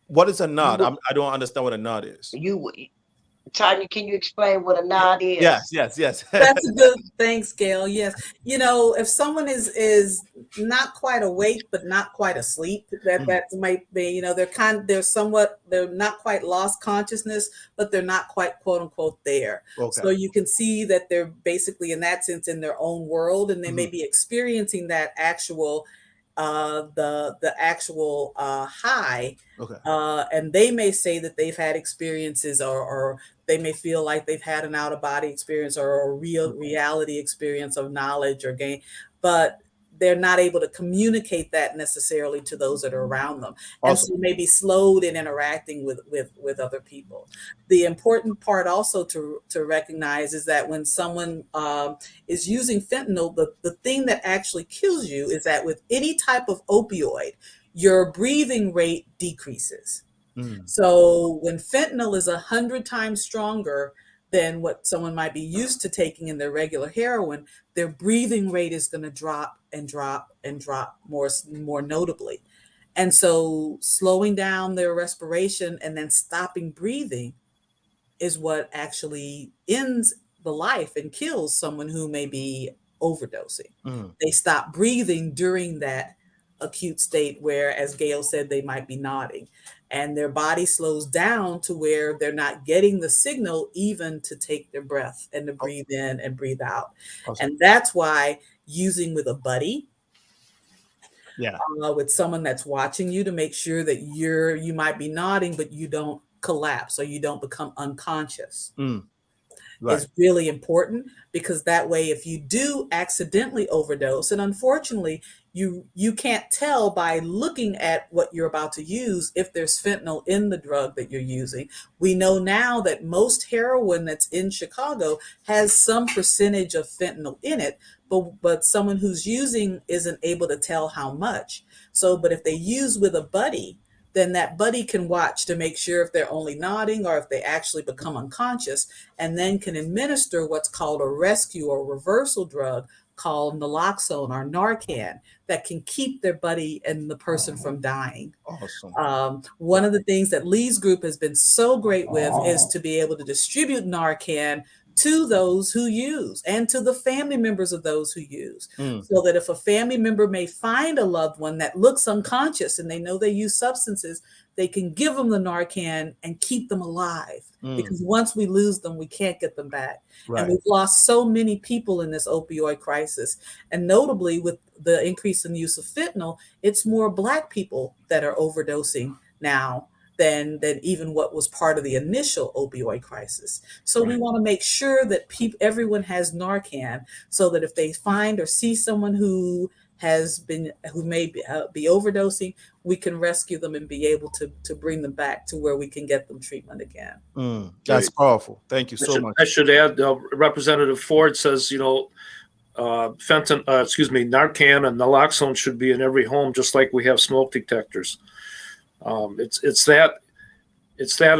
What is a nod? I don't understand what a nod is. Tanya, can you explain what a nod is? Yes. That's a good. Thanks, Gail. Yes, if someone is not quite awake but not quite asleep, that might be. They're not quite lost consciousness, but they're not quite quote unquote there. Okay. So you can see that they're basically in that sense in their own world, and they may be experiencing that actual the actual high. Okay. And they may say that they've had experiences, or they may feel like they've had an out-of-body experience or a reality experience of knowledge or gain, but they're not able to communicate that necessarily to those that are around them. And so maybe slowed in interacting with other people. The important part also to recognize is that when someone is using fentanyl, the thing that actually kills you is that with any type of opioid, your breathing rate decreases. So when fentanyl is 100 times stronger than what someone might be used to taking in their regular heroin, their breathing rate is going to drop and drop and drop more notably. And so slowing down their respiration and then stopping breathing is what actually ends the life and kills someone who may be overdosing. They stop breathing during that acute state where, as Gail said, they might be nodding, and their body slows down to where they're not getting the signal even to take their breath and to breathe in and breathe out. And that's why using with a buddy, with someone that's watching you to make sure that you might be nodding, but you don't collapse or you don't become unconscious. Is really important, because that way, if you do accidentally overdose, and unfortunately, you can't tell by looking at what you're about to use if there's fentanyl in the drug that you're using. We know now that most heroin that's in Chicago has some percentage of fentanyl in it, but someone who's using isn't able to tell how much. So, but if they use with a buddy, then that buddy can watch to make sure if they're only nodding or if they actually become unconscious, and then can administer what's called a rescue or reversal drug called naloxone or Narcan that can keep their buddy and the person from dying. One of the things that Lee's group has been so great with is to be able to distribute Narcan to those who use and to the family members of those who use, so that if a family member may find a loved one that looks unconscious and they know they use substances, they can give them the Narcan and keep them alive. Because once we lose them, we can't get them back. And we've lost so many people in this opioid crisis. And notably, with the increase in use of fentanyl, it's more Black people that are overdosing now than even what was part of the initial opioid crisis. So we want to make sure that everyone has Narcan, so that if they find or see someone who may be overdosing, we can rescue them and be able to bring them back to where we can get them treatment again. That's powerful. Thank you so much. I should add, Representative Ford says, Narcan and naloxone should be in every home, just like we have smoke detectors. It's that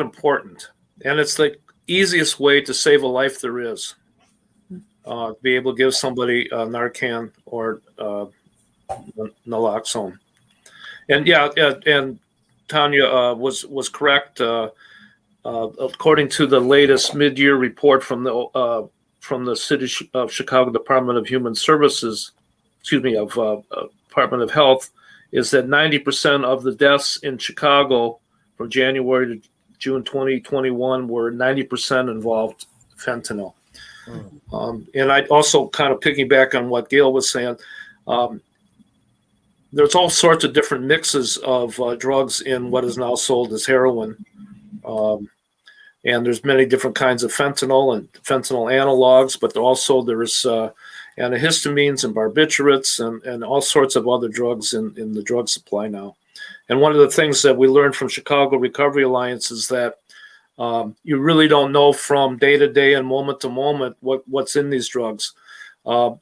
important, and it's the easiest way to save a life there is. Be able to give somebody Narcan or naloxone, and and Tanya was correct. According to the latest mid-year report from the City of Chicago Department of Human Services, Department of Health, is that 90% of the deaths in Chicago from January to June 2021 were 90% involved fentanyl. And I also kind of piggyback on what Gail was saying. There's all sorts of different mixes of drugs in what is now sold as heroin. And there's many different kinds of fentanyl and fentanyl analogs, but also there's antihistamines and barbiturates and all sorts of other drugs in the drug supply now. And one of the things that we learned from Chicago Recovery Alliance is that you really don't know from day to day and moment to moment what's in these drugs. One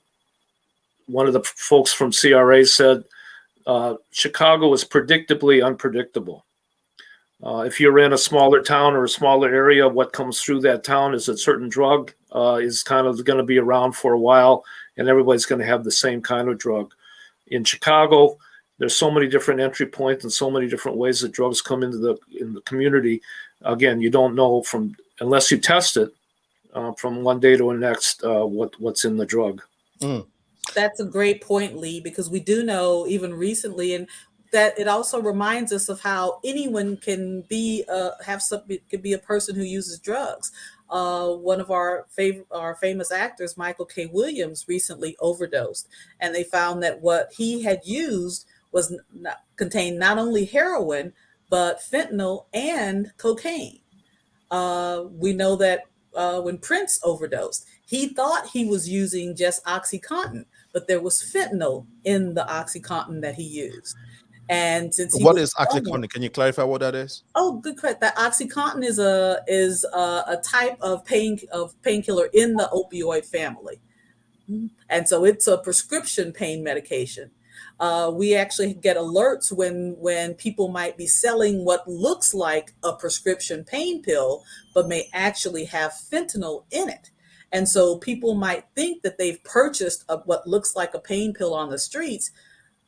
of the folks from CRA said Chicago is predictably unpredictable. If you're in a smaller town or a smaller area, what comes through that town is a certain drug is kind of going to be around for a while, and everybody's going to have the same kind of drug. In Chicago, there's so many different entry points and so many different ways that drugs come into the community. Again, you don't know from unless you test it from one day to the next, what's in the drug. That's a great point, Lee, because we do know even recently, and that it also reminds us of how anyone can be could be a person who uses drugs. One of our famous actors, Michael K. Williams, recently overdosed, and they found that what he had used contained not only heroin but fentanyl and cocaine. We know that when Prince overdosed, he thought he was using just OxyContin, but there was fentanyl in the OxyContin that he used. And since What is OxyContin? Can you clarify what that is? Oh, good question. That OxyContin is a type of painkiller in the opioid family, and so it's a prescription pain medication. We actually get alerts when people might be selling what looks like a prescription pain pill, but may actually have fentanyl in it. And so people might think that they've purchased what looks like a pain pill on the streets,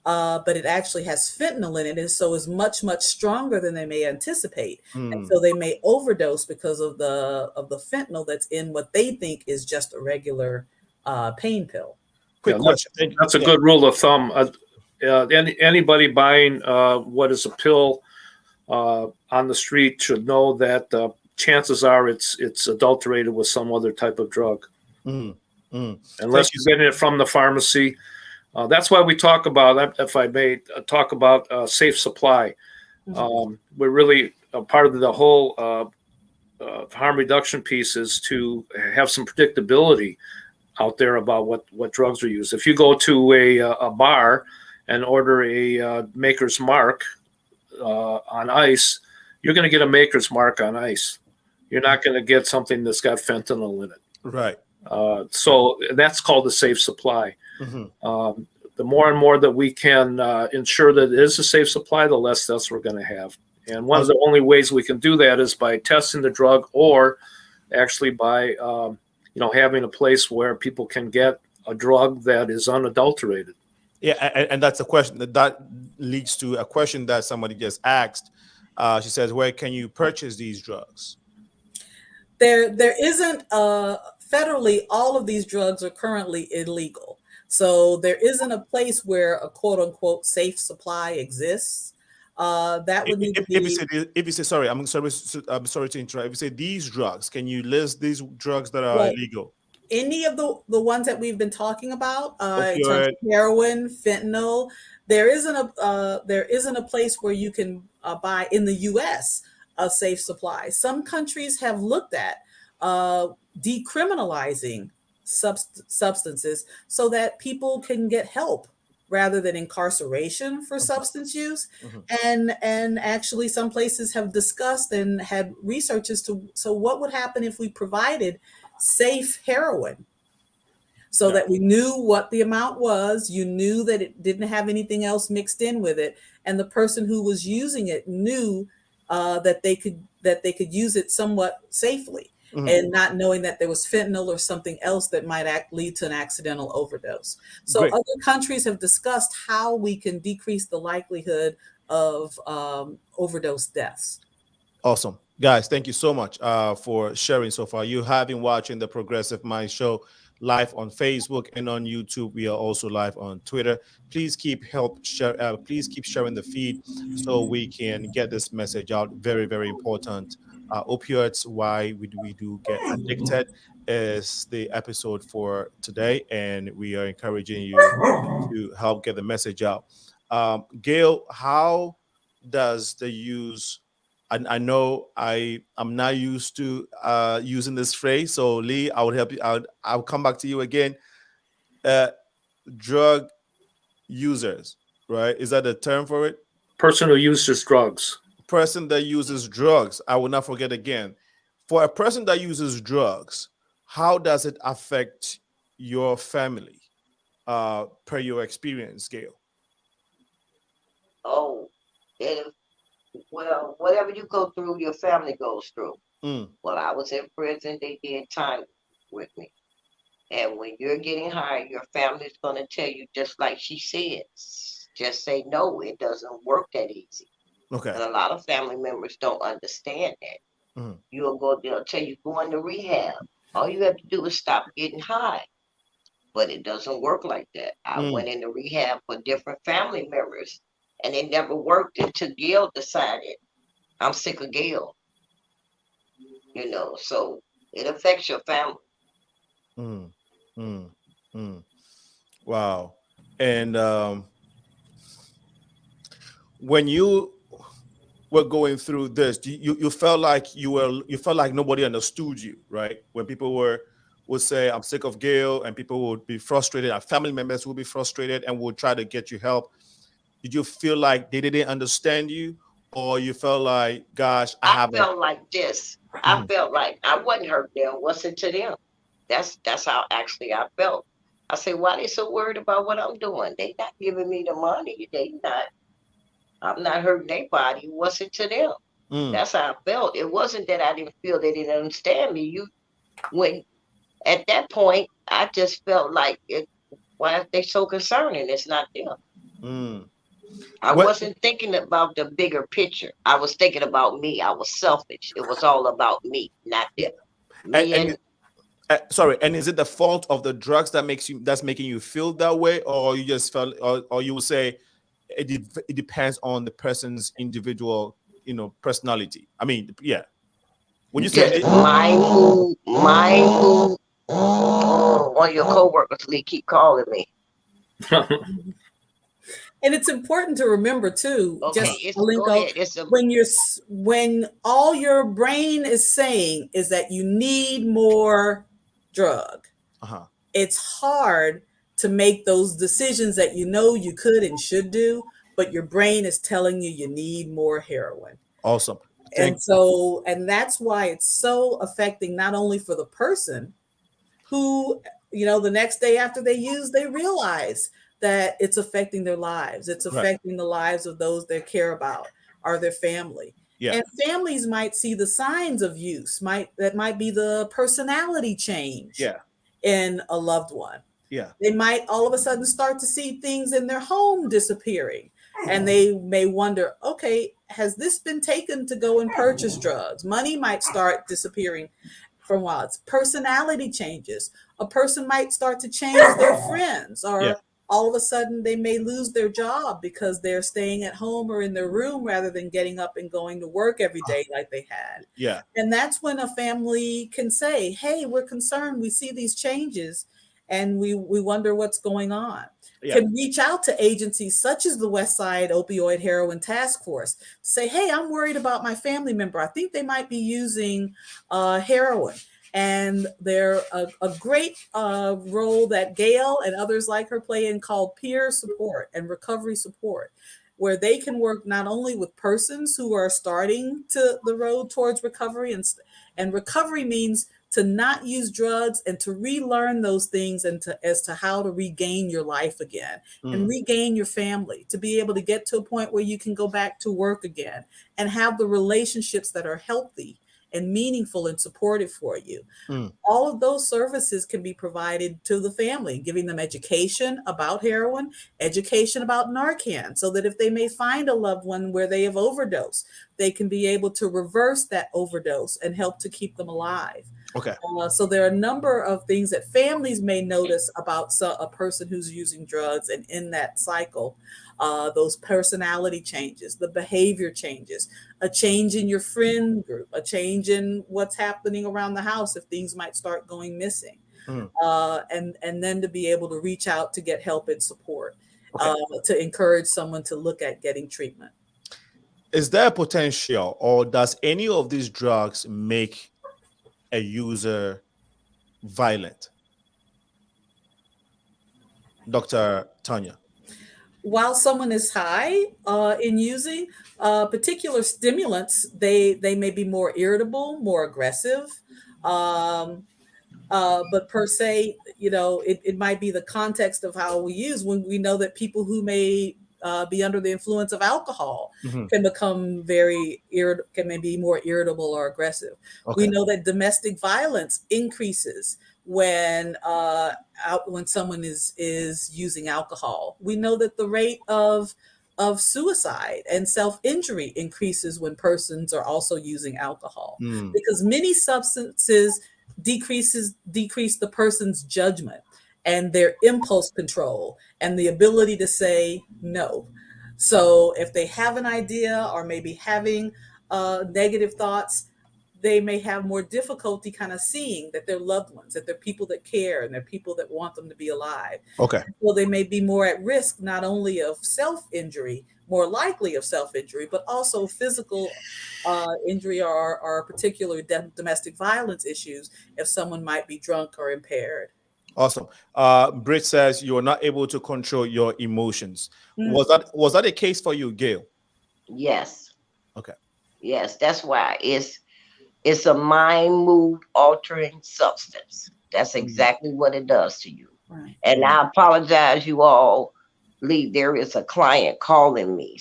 but it actually has fentanyl in it, and so is much, much stronger than they may anticipate. And so they may overdose because of the fentanyl that's in what they think is just a regular pain pill. Quick question. That's a good rule of thumb. Anybody buying what is a pill on the street should know that chances are it's adulterated with some other type of drug. Unless you're getting it from the pharmacy. That's why we talk about, if I may, talk about safe supply. We're really part of the whole harm reduction piece is to have some predictability out there about what drugs are used. If you go to a bar and order a Maker's Mark on ice, you're going to get a Maker's Mark on ice. You're not going to get something that's got fentanyl in it. Right. So that's called a safe supply. The more and more that we can ensure that it is a safe supply, the less deaths we're going to have. And one of the only ways we can do that is by testing the drug, or actually by having a place where people can get a drug that is unadulterated. Yeah, and that's a question that leads to a question that somebody just asked. She says, "Where can you purchase these drugs?" There isn't federally. All of these drugs are currently illegal. So there isn't a place where a quote unquote safe supply exists. That would need to be. If you say, sorry, I'm sorry to interrupt. If you say these drugs, can you list these drugs that are illegal? Any of the ones that we've been talking about, in terms of heroin, fentanyl, there isn't a place where you can buy in the U.S. a safe supply. Some countries have looked at decriminalizing substances so that people can get help rather than incarceration for substance use. And actually some places have discussed and had research as to, so what would happen if we provided safe heroin so that we knew what the amount was, you knew that it didn't have anything else mixed in with it, and the person who was using it knew that they could use it somewhat safely. And not knowing that there was fentanyl or something else that might lead to an accidental overdose. So other countries have discussed how we can decrease the likelihood of overdose deaths. Awesome. Guys, thank you so much for sharing so far. You have been watching the Progressive Mind Show live on Facebook and on YouTube. We are also live on Twitter. Please keep sharing the feed so we can get this message out. Very, very important. Opioids, why we do get addicted, is the episode for today, and we are encouraging you to help get the message out. Gail, how does the use, I know I'm not used to using this phrase, so Lee, I would help you. I'll come back to you again. Drug users, right? Is that the term for it? Person who uses drugs. Person that uses drugs. I will not forget again. For a person that uses drugs, how does it affect your family, per your experience, Gail? Oh, well, whatever you go through, your family goes through. Well, I was in prison. They did time with me. And when you're getting high, your family's going to tell you, just like she said, just say no. It doesn't work that easy. Okay. And a lot of family members don't understand that. They'll tell you go into rehab. All you have to do is stop getting high. But it doesn't work like that. I went into rehab for different family members, and it never worked until Gail decided, I'm sick of Gail. So it affects your family. Wow. And when you were going through this, you felt like you felt like nobody understood you, right? When people would say, I'm sick of Gail, and people would be frustrated, and family members would be frustrated and would try to get you help. Did you feel like they didn't understand you, or you felt like, gosh, I felt like this. I felt like I wasn't hurt them. What's it to them? That's how actually I felt. I said, why they so worried about what I'm doing? They not giving me the money. I'm not hurting their body. What's it to them? That's how I felt. It wasn't that I didn't feel they didn't understand me. At that point, I just felt like, why are they so concerned? And it's not them. I wasn't thinking about the bigger picture. I was thinking about me. I was selfish. It was all about me, not them. Sorry, and is it the fault of the drugs that's making you feel that way, or you just felt, or you would say it depends on the person's individual, personality? I mean, yeah. When you say my mood, one of your coworkers, Lee, keep calling me. And it's important to remember too, Linko, when all your brain is saying is that you need more drug, it's hard to make those decisions that you could and should do, but your brain is telling you need more heroin. Awesome. And that's why it's so affecting, not only for the person who, the next day after they use, they realize that it's affecting their lives. It's affecting the lives of those they care about or their family. Yeah. And families might see the signs of use. That might be the personality change in a loved one. Yeah. They might all of a sudden start to see things in their home disappearing. And they may wonder, okay, has this been taken to go and purchase drugs? Money might start disappearing from while it's personality changes. A person might start to change their friends, or all of a sudden they may lose their job because they're staying at home or in their room rather than getting up and going to work every day like they had. Yeah. And that's when a family can say, hey, we're concerned. We see these changes and we wonder what's going on. Yeah. Can reach out to agencies such as the Westside Opioid Heroin Task Force to say, hey, I'm worried about my family member. I think they might be using heroin. And they're a great role that Gail and others like her play in, called peer support and recovery support, where they can work not only with persons who are starting to the road towards recovery, and recovery means to not use drugs and to relearn those things and as to how to regain your life again and regain your family, to be able to get to a point where you can go back to work again and have the relationships that are healthy and meaningful and supportive for you. All of those services can be provided to the family, giving them education about heroin, education about Narcan, so that if they may find a loved one where they have overdosed, they can be able to reverse that overdose and help to keep them alive. Okay. So there are a number of things that families may notice about a person who's using drugs, and in that cycle, those personality changes, the behavior changes, a change in your friend group, a change in what's happening around the house if things might start going missing, and then to be able to reach out to get help and support, to encourage someone to look at getting treatment. Is there a potential, or does any of these drugs make a user violent? Dr. Tanya. While someone is high in using particular stimulants, they may be more irritable, more aggressive. But per se, it might be the context of how we use. When we know that people who may be under the influence of alcohol can become can be more irritable or aggressive. Okay. We know that domestic violence increases when someone is using alcohol. We know that the rate of of suicide and self-injury increases when persons are also using alcohol, because many substances decrease the person's judgment and their impulse control and the ability to say no. So if they have an idea or maybe having negative thoughts, they may have more difficulty kind of seeing that they're loved ones, that they're people that care, and they're people that want them to be alive. Okay. Well, they may be more at risk, not only of self-injury, more likely of self-injury, but also physical injury or particular domestic violence issues if someone might be drunk or impaired. Awesome. Britt says you are not able to control your emotions. Was that a case for you, Gail? Yes. Okay. Yes, that's why it's a mind mood altering substance. That's exactly what it does to you. Right. And I apologize, you all. Lee, there is a client calling me,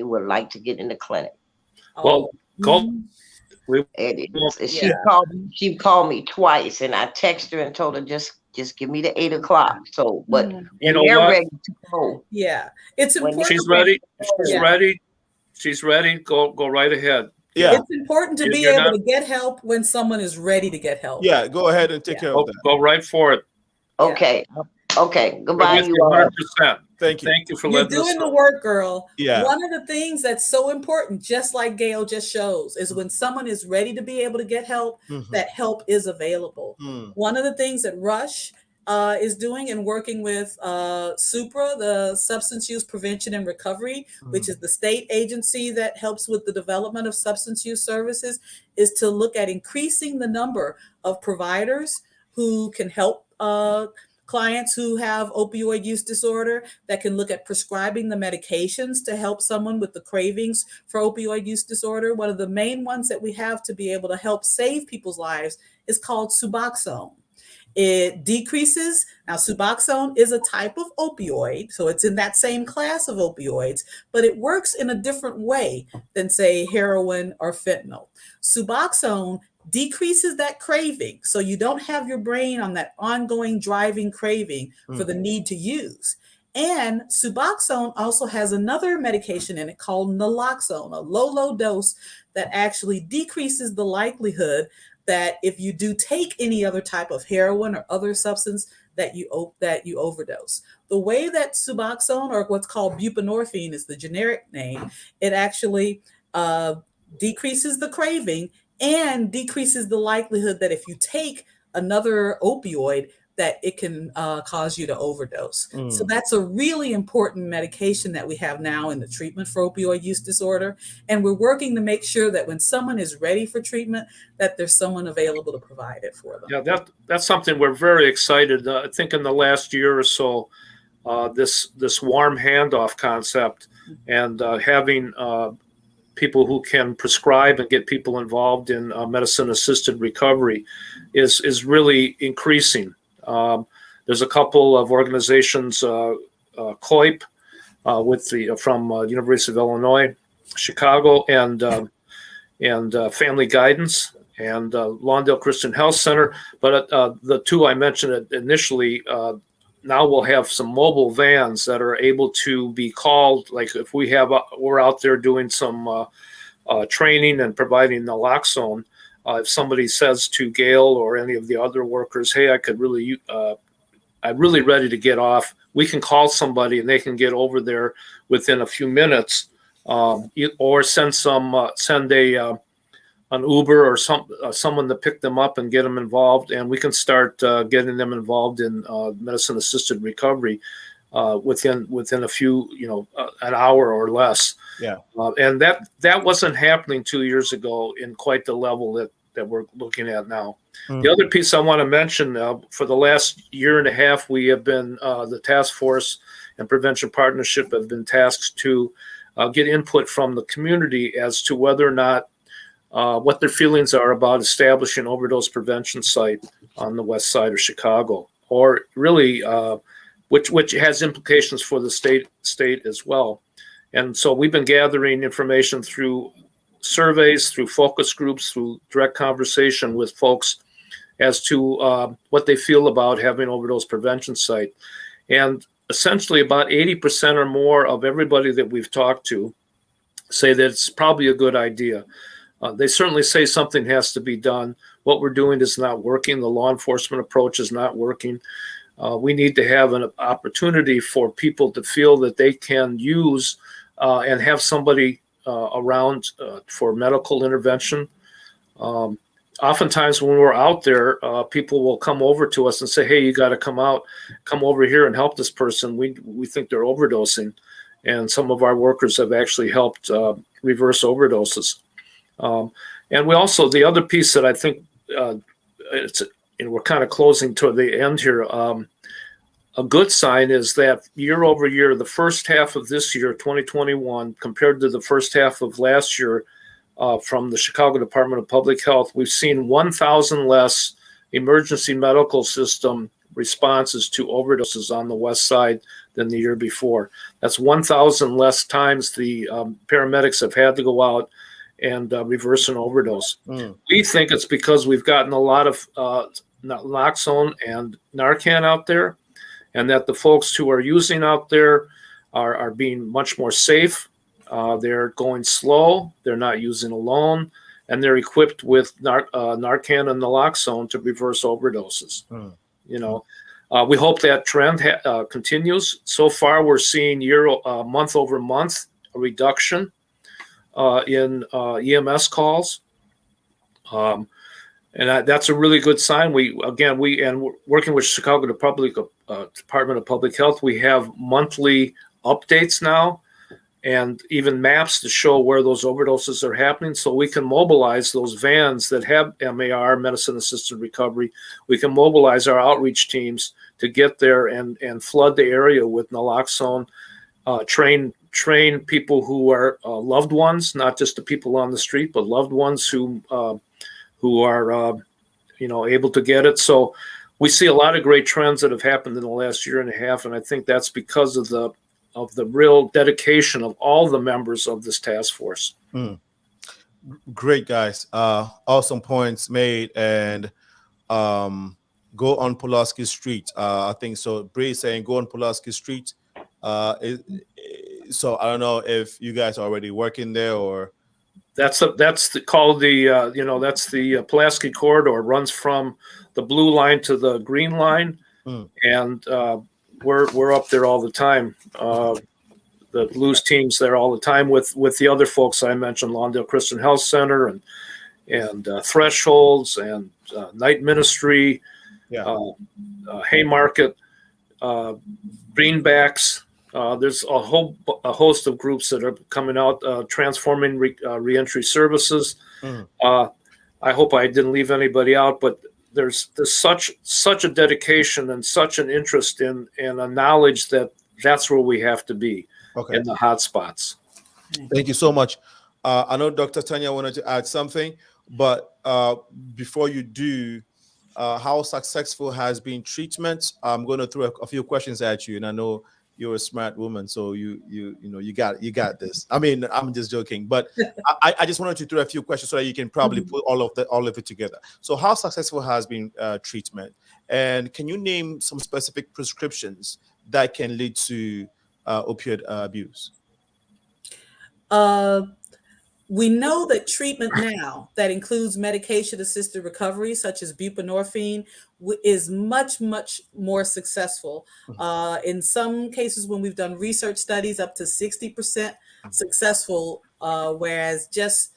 would like to get in the clinic. Well, call. She called me twice, and I texted her and told her just give me the 8 o'clock. So, but you know they're what? ready to go. Yeah, it's important. She's ready. She's ready. Go right ahead. Yeah, it's important to be able to get help when someone is ready to get help. Yeah, go ahead and take care of that. Go right for it. Okay. Okay. Goodbye, you all. 100%. Thank you. Thank you for You're letting us doing know. the work, girl. Yeah. One of the things that's so important, just like Gail just shows, is when someone is ready to be able to get help, that help is available. One of the things that RUSH is doing and working with SUPRA, the Substance Use Prevention and Recovery, which is the state agency that helps with the development of substance use services, is to look at increasing the number of providers who can help clients who have opioid use disorder, that can look at prescribing the medications to help someone with the cravings for opioid use disorder. One of the main ones that we have to be able to help save people's lives is called Suboxone. It decreases. Now, Suboxone is a type of opioid, so it's in that same class of opioids, but it works in a different way than, say, heroin or fentanyl. Suboxone decreases that craving, so you don't have your brain on that ongoing driving craving for the need to use. And Suboxone also has another medication in it called naloxone, a low dose that actually decreases the likelihood that if you do take any other type of heroin or other substance that you overdose. The way that Suboxone, or what's called buprenorphine is the generic name, it actually decreases the craving and decreases the likelihood that if you take another opioid, that it can cause you to overdose. So that's a really important medication that we have now in the treatment for opioid use disorder. And we're working to make sure that when someone is ready for treatment, that there's someone available to provide it for them. Yeah, that's something we're very excited. I think in the last year or so, this warm handoff concept and having people who can prescribe and get people involved in medicine-assisted recovery is really increasing. There's a couple of organizations, COIP, from University of Illinois, Chicago, and Family Guidance, and Lawndale Christian Health Center. But the two I mentioned initially, now we'll have some mobile vans that are able to be called. Like if we're out there doing some training and providing naloxone. If somebody says to Gail or any of the other workers, "Hey, I'm really ready to get off," we can call somebody and they can get over there within a few minutes, or send an Uber or someone to pick them up and get them involved, and we can start getting them involved in medicine-assisted recovery within a few, an hour or less. Yeah. And that wasn't happening 2 years ago in quite the level that we're looking at now. The other piece I want to mention, for the last year and a half, we have been, the task force and prevention partnership have been tasked to get input from the community as to whether or not what their feelings are about establishing an overdose prevention site on the west side of Chicago, or really which has implications for the state as well. And so we've been gathering information through surveys, through focus groups, through direct conversation with folks as to what they feel about having an overdose prevention site. And essentially about 80% or more of everybody that we've talked to say that it's probably a good idea. They certainly say something has to be done. What we're doing is not working. The law enforcement approach is not working. We need to have an opportunity for people to feel that they can use and have somebody around for medical intervention. Oftentimes when we're out there, people will come over to us and say, hey, you got to come over here and help this person. We think they're overdosing. And some of our workers have actually helped reverse overdoses. And we also, the other piece that I think we're kind of closing toward the end here. A good sign is that year over year, the first half of this year, 2021, compared to the first half of last year, from the Chicago Department of Public Health, we've seen 1,000 less emergency medical system responses to overdoses on the West Side than the year before. That's 1,000 less times the paramedics have had to go out and reverse an overdose. We think it's because we've gotten a lot of naloxone and Narcan out there, and that the folks who are using out there are being much more safe. They're going slow. They're not using alone, and they're equipped with Narcan and naloxone to reverse overdoses. We hope that trend continues. So far, we're seeing month over month a reduction in EMS calls. And that's a really good sign. We're working with Chicago Department of Public Health. We have monthly updates now, and even maps to show where those overdoses are happening, so we can mobilize those vans that have MAR, medicine-assisted recovery. We can mobilize our outreach teams to get there and flood the area with naloxone. Train people who are loved ones, not just the people on the street, but loved ones who are able to get it. So we see a lot of great trends that have happened in the last year and a half, and I think that's because of the real dedication of all the members of this task force. Great, guys. Awesome points made. And go on Pulaski Street. I think so. Bree saying go on Pulaski Street. So I don't know if you guys are already working there or. That's called the Pulaski corridor. Runs from the blue line to the green line, and we're up there all the time. The Blues team's there all the time with the other folks I mentioned, Lawndale Christian Health Center and Thresholds and Night Ministry, Haymarket, Greenbacks. There's a host of groups that are coming out, transforming reentry services. I hope I didn't leave anybody out, but there's such a dedication and such an interest in a knowledge that that's where we have to be in the hot spots. Thank you so much. I know Dr. Tanya wanted to add something, but before you do, how successful has been treatment? I'm going to throw a few questions at you, and I know you're a smart woman, so you got this. I mean, I'm just joking, but I just wanted to throw a few questions so that you can probably put all of it together. So, how successful has been treatment, and can you name some specific prescriptions that can lead to opioid abuse? We know that treatment now that includes medication-assisted recovery, such as buprenorphine, is much, much more successful. In some cases, when we've done research studies, up to 60% successful, whereas just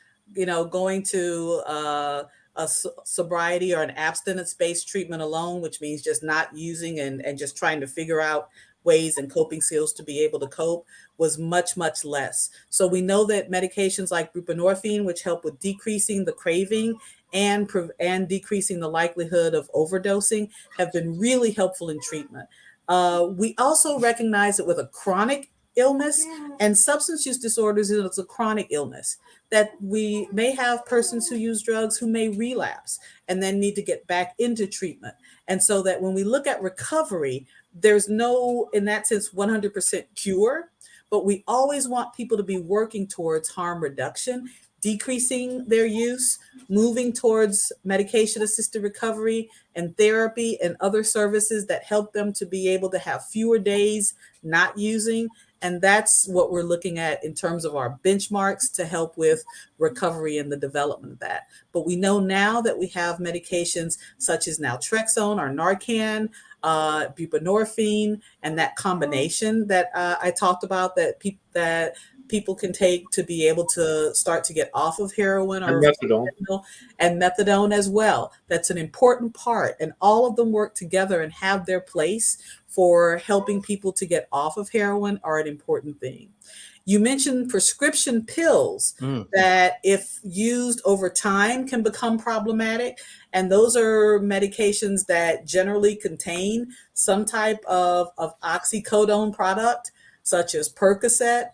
going to a sobriety or an abstinence-based treatment alone, which means just not using and just trying to figure out ways and coping skills to be able to cope, was much, much less. So we know that medications like buprenorphine, which help with decreasing the craving and decreasing the likelihood of overdosing, have been really helpful in treatment. We also recognize that with a chronic illness and substance use disorders, it's a chronic illness, that we may have persons who use drugs who may relapse and then need to get back into treatment. And so that when we look at recovery, there's no, in that sense, 100% cure, but we always want people to be working towards harm reduction, decreasing their use, moving towards medication-assisted recovery and therapy and other services that help them to be able to have fewer days not using. And that's what we're looking at in terms of our benchmarks to help with recovery and the development of that. But we know now that we have medications such as naltrexone or Narcan, buprenorphine, and that combination that I talked about that people can take to be able to start to get off of heroin or methadone as well. That's an important part, and all of them work together and have their place for helping people to get off of heroin are an important thing. You mentioned prescription pills that, if used over time, can become problematic. And those are medications that generally contain some type of oxycodone product, such as Percocet,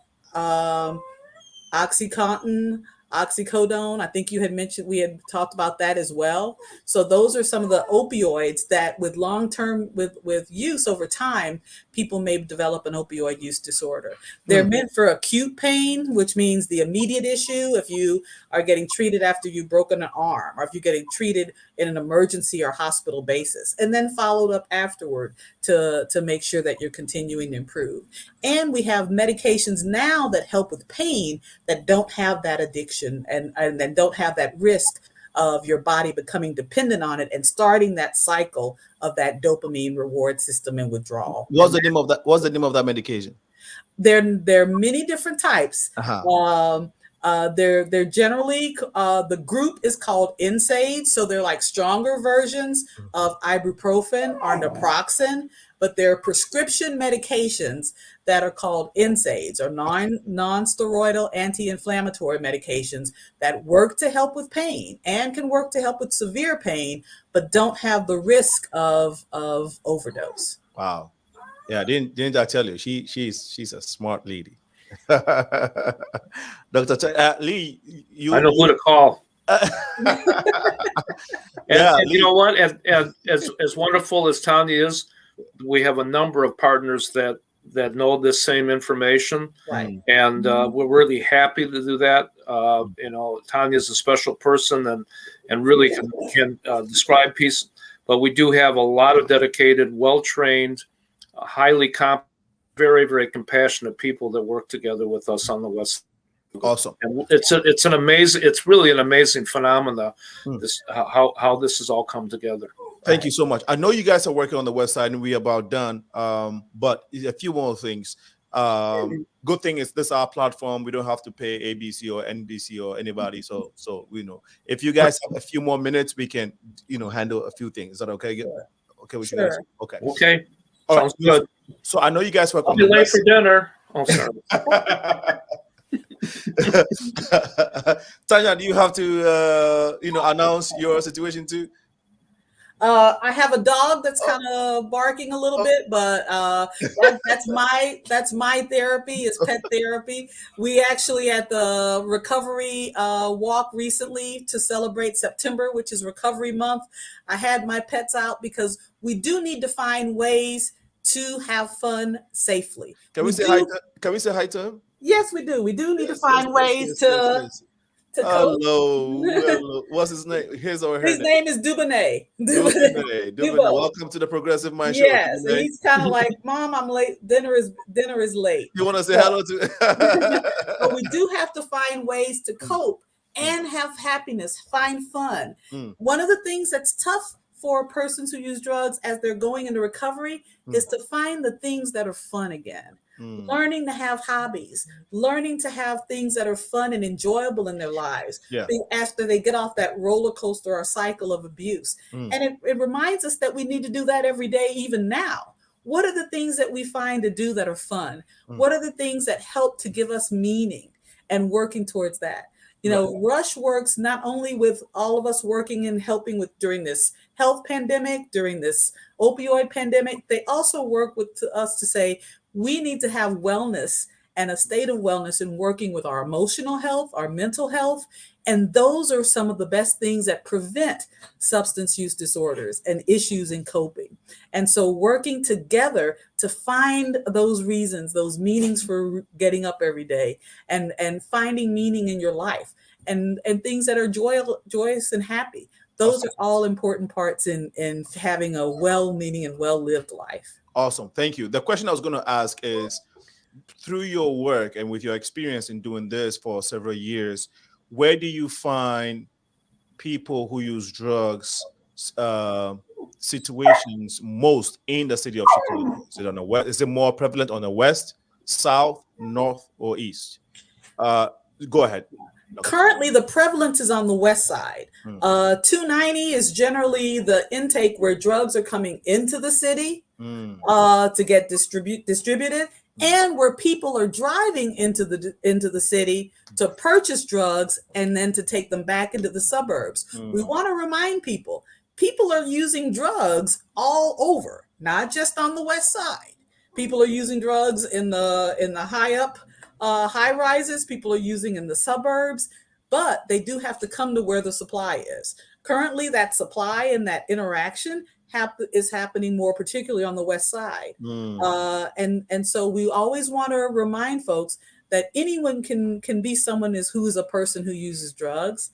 OxyContin, oxycodone. I think you had mentioned, we had talked about that as well. So those are some of the opioids that with long-term, with use over time, people may develop an opioid use disorder. They're meant for acute pain, which means the immediate issue. If you are getting treated after you've broken an arm, or if you're getting treated in an emergency or hospital basis, and then followed up afterward to make sure that you're continuing to improve. And we have medications now that help with pain that don't have that addiction and then don't have that risk of your body becoming dependent on it and starting that cycle of that dopamine reward system and withdrawal. What's the name of that? What's the name of that medication? There are many different types. They're generally the group is called NSAIDs, so they're like stronger versions of ibuprofen or naproxen, but they're prescription medications that are called NSAIDs, or non-steroidal anti-inflammatory medications that work to help with pain and can work to help with severe pain, but don't have the risk of overdose. Wow. Yeah, didn't I tell you? She's a smart lady. Dr. Lee, I know who to call. And you know what? As wonderful as TANYA is, we have a number of partners that know this same information, right? And we're really happy to do that. TANYA is a special person and really can describe peace. But we do have a lot of dedicated, well-trained, highly competent, very, very compassionate people that work together with us on the West. Awesome. And it's really an amazing phenomena. How this has all come together. Thank you so much. I know you guys are working on the website and we're about done. But a few more things. Good thing is this is our platform. We don't have to pay ABC or NBC or anybody. So we know if you guys have a few more minutes, we can handle a few things. Is that okay? Okay with you guys? Okay. Okay. All Sounds right. good. So I know you guys work I'll on be the late website. for dinner. Oh, sorry. Tanya, do you have to announce your situation too? I have a dog that's kind of barking a little bit, but that's my therapy, is pet therapy. We actually at the recovery walk recently to celebrate September, which is Recovery Month. I had my pets out because we do need to find ways to have fun safely. Can we say hi to him? Yes, we do. We do need to find ways to cope. Hello. What's his name? His or her His name is Dubonnet. Dubonnet. Welcome to the Progressive Mind Show. Yes, and he's kind of like, Mom, I'm late. Dinner is late. You want to say hello to? But we do have to find ways to cope and have happiness, find fun. One of the things that's tough for persons who use drugs as they're going into recovery is to find the things that are fun again. Learning to have hobbies, learning to have things that are fun and enjoyable in their lives after they get off that roller coaster or cycle of abuse. And it reminds us that we need to do that every day, even now. What are the things that we find to do that are fun? What are the things that help to give us meaning and working towards that? RUSH works not only with all of us working and helping with during this health pandemic, during this opioid pandemic, they also work with us to say, we need to have wellness and a state of wellness in working with our emotional health, our mental health. And those are some of the best things that prevent substance use disorders and issues in coping. And so working together to find those reasons, those meanings for getting up every day and finding meaning in your life. and things that are joyous and happy. Those are all important parts in having a well-meaning and well-lived life. Awesome. Thank you. The question I was going to ask is, through your work and with your experience in doing this for several years, where do you find people who use drugs situations most in the city of Chicago? Is it on the west? Is it more prevalent on the west, south, north, or east? Go ahead. Currently, the prevalence is on the west side. 290 is generally the intake where drugs are coming into the city to get distributed, and where people are driving into the city to purchase drugs and then to take them back into the suburbs. We want to remind people are using drugs all over, not just on the west side. People are using drugs in the high rises. People are using in the suburbs, but they do have to come to where the supply is. Currently, that supply and that interaction is happening more particularly on the west side. And so we always want to remind folks that anyone can be someone who's a person who uses drugs,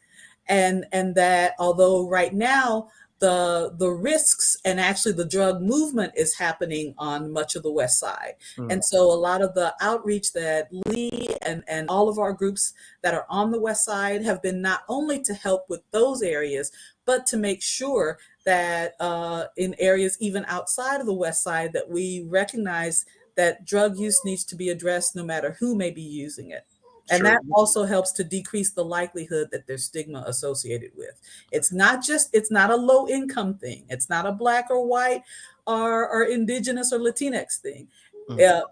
and that although right now the risks and actually the drug movement is happening on much of the west side. And so a lot of the outreach that Lee and all of our groups that are on the west side have been not only to help with those areas, but to make sure that in areas even outside of the west side that we recognize that drug use needs to be addressed no matter who may be using it. And that also helps to decrease the likelihood that there's stigma associated with. It's not a low income thing. It's not a Black or white or indigenous or Latinx thing.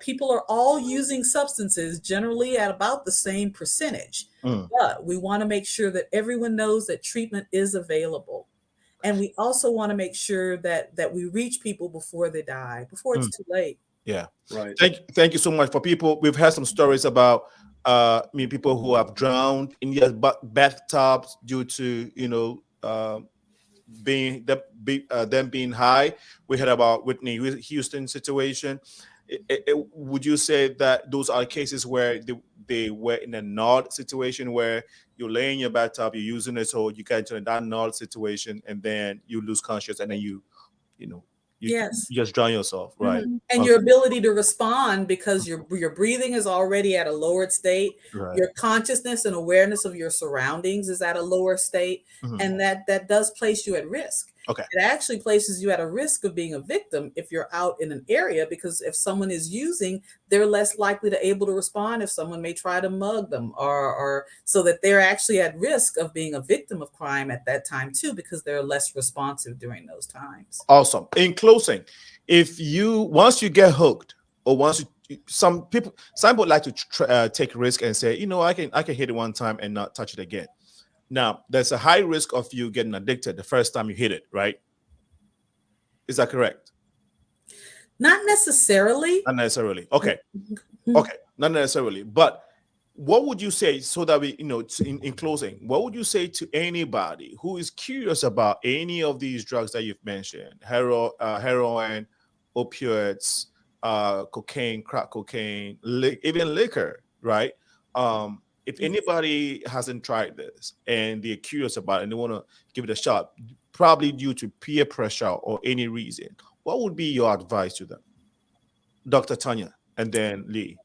People are all using substances generally at about the same percentage. But we want to make sure that everyone knows that treatment is available. And we also want to make sure that we reach people before they die, before it's too late. Yeah. Right. Thank you so much. For people, we've had some stories about people who have drowned in their bathtubs due to them being high. We heard about Whitney Houston situation. Would you say that those are cases where they were in a nod situation where you lay in your bathtub, you're using it, so you get into that nod situation, and then you lose consciousness, and then you just drown yourself, right? And your ability to respond, because your breathing is already at a lowered state, your consciousness and awareness of your surroundings is at a lower state, and that does place you at risk. Okay. It actually places you at a risk of being a victim if you're out in an area, because if someone is using, they're less likely to able to respond if someone may try to mug them, or so that they're actually at risk of being a victim of crime at that time too, because they're less responsive during those times. Awesome. In closing, once you get hooked, or some people like to take risk and say, I can hit it one time and not touch it again. Now, there's a high risk of you getting addicted the first time you hit it, right? Is that correct? Not necessarily. Not necessarily. Okay. Okay. Not necessarily. But what would you say, so that we, in closing, what would you say to anybody who is curious about any of these drugs that you've mentioned, heroin, opioids, cocaine, crack cocaine, even liquor, right? If anybody hasn't tried this and they're curious about it and they want to give it a shot, probably due to peer pressure or any reason, what would be your advice to them? Dr. Tanya, and then Lee.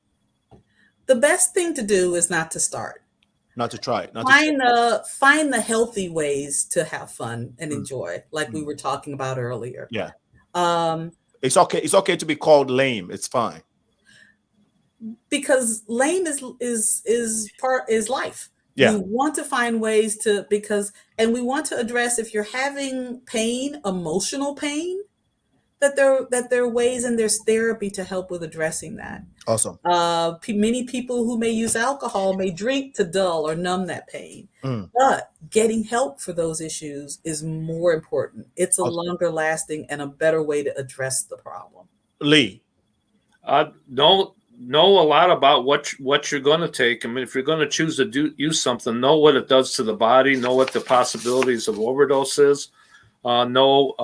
The best thing to do is not to start. Not to try. Find the healthy ways to have fun and enjoy, like we were talking about earlier. Yeah. It's okay. It's okay to be called lame. It's fine. Because lame is life. Yeah. We want to find ways and we want to address, if you're having pain, emotional pain, that there are ways and there's therapy to help with addressing that. Awesome. Many people who may use alcohol may drink to dull or numb that pain, but getting help for those issues is more important. It's a longer lasting and a better way to address the problem. Lee. Know a lot about what you're going to take. I mean, if you're going to choose to use something, know what it does to the body, know what the possibilities of overdose is, know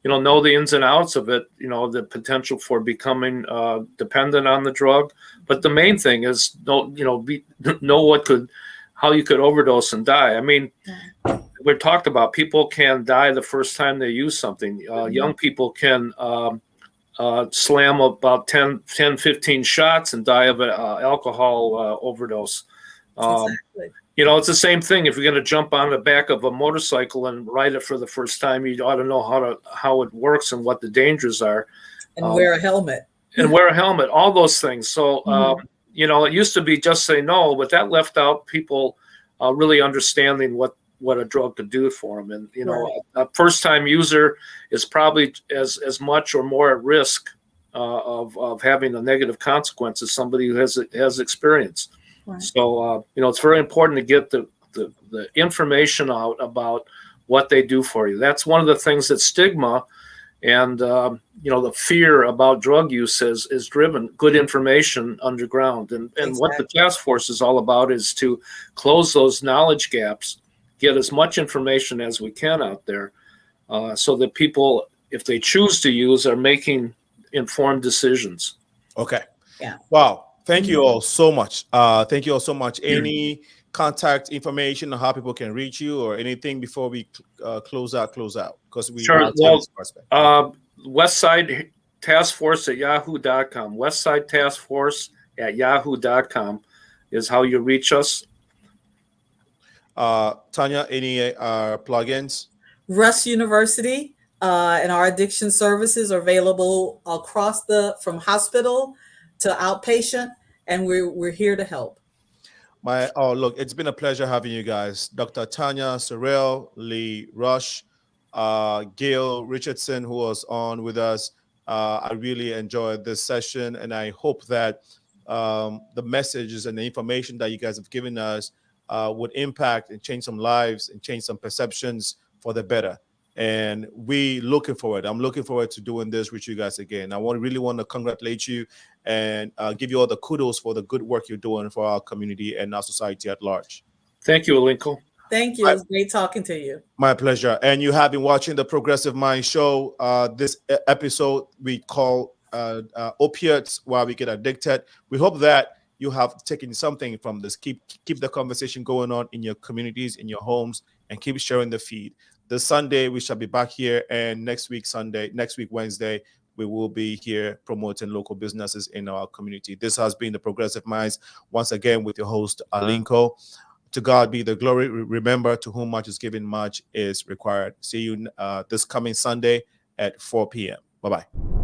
the ins and outs of it, the potential for becoming dependent on the drug. But the main thing is know how you could overdose and die. I mean, we talked about people can die the first time they use something. Young people can slam about 10, 15 shots and die of an alcohol overdose. Exactly. You know, it's the same thing. If you're going to jump on the back of a motorcycle and ride it for the first time, you ought to know how it works and what the dangers are. And wear a helmet. And wear a helmet, all those things. So, you know, it used to be just say no, but that left out people really understanding what a drug could do for them. And, you know, a first-time user is probably as much or more at risk of having a negative consequence as somebody who has experience. Right. So, you know, it's very important to get the information out about what they do for you. That's one of the things that stigma and, you know, the fear about drug use is driven good information underground. And what the task force is all about is to close those knowledge gaps, get as much information as we can out there so that people, if they choose to use, are making informed decisions. Okay. Yeah. Wow. Thank you all so much. Thank you all so much. Any contact information on how people can reach you or anything before we close out? Because we sure. Well, Westside Task Force at yahoo.com. Westside Task Force at yahoo.com is how you reach us. Tanya, any plugins? RUSCH University and our addiction services are available across from hospital to outpatient, and we're here to help. Look, it's been a pleasure having you guys. Dr. Tanya Sorrell, Lee Rauch, Gail Richardson, who was on with us. I really enjoyed this session, and I hope that the messages and the information that you guys have given us would impact and change some lives and change some perceptions for the better. And I'm looking forward to doing this with you guys again. I really want to congratulate you and give you all the kudos for the good work you're doing for our community and our society at large. Thank you, Alinko. Thank you. It was great talking to you. My pleasure. And you have been watching the Progressive Mind Show. This episode we call Opioids, Why We Get Addicted. We hope that you have taken something from this. Keep the conversation going on in your communities, in your homes, and keep sharing the feed. This Sunday, we shall be back here, and next week, Wednesday, we will be here promoting local businesses in our community. This has been the Progressive Minds, once again with your host, Alinko. To God be the glory. Remember, to whom much is given, much is required. See you this coming Sunday at 4 p.m. Bye-bye.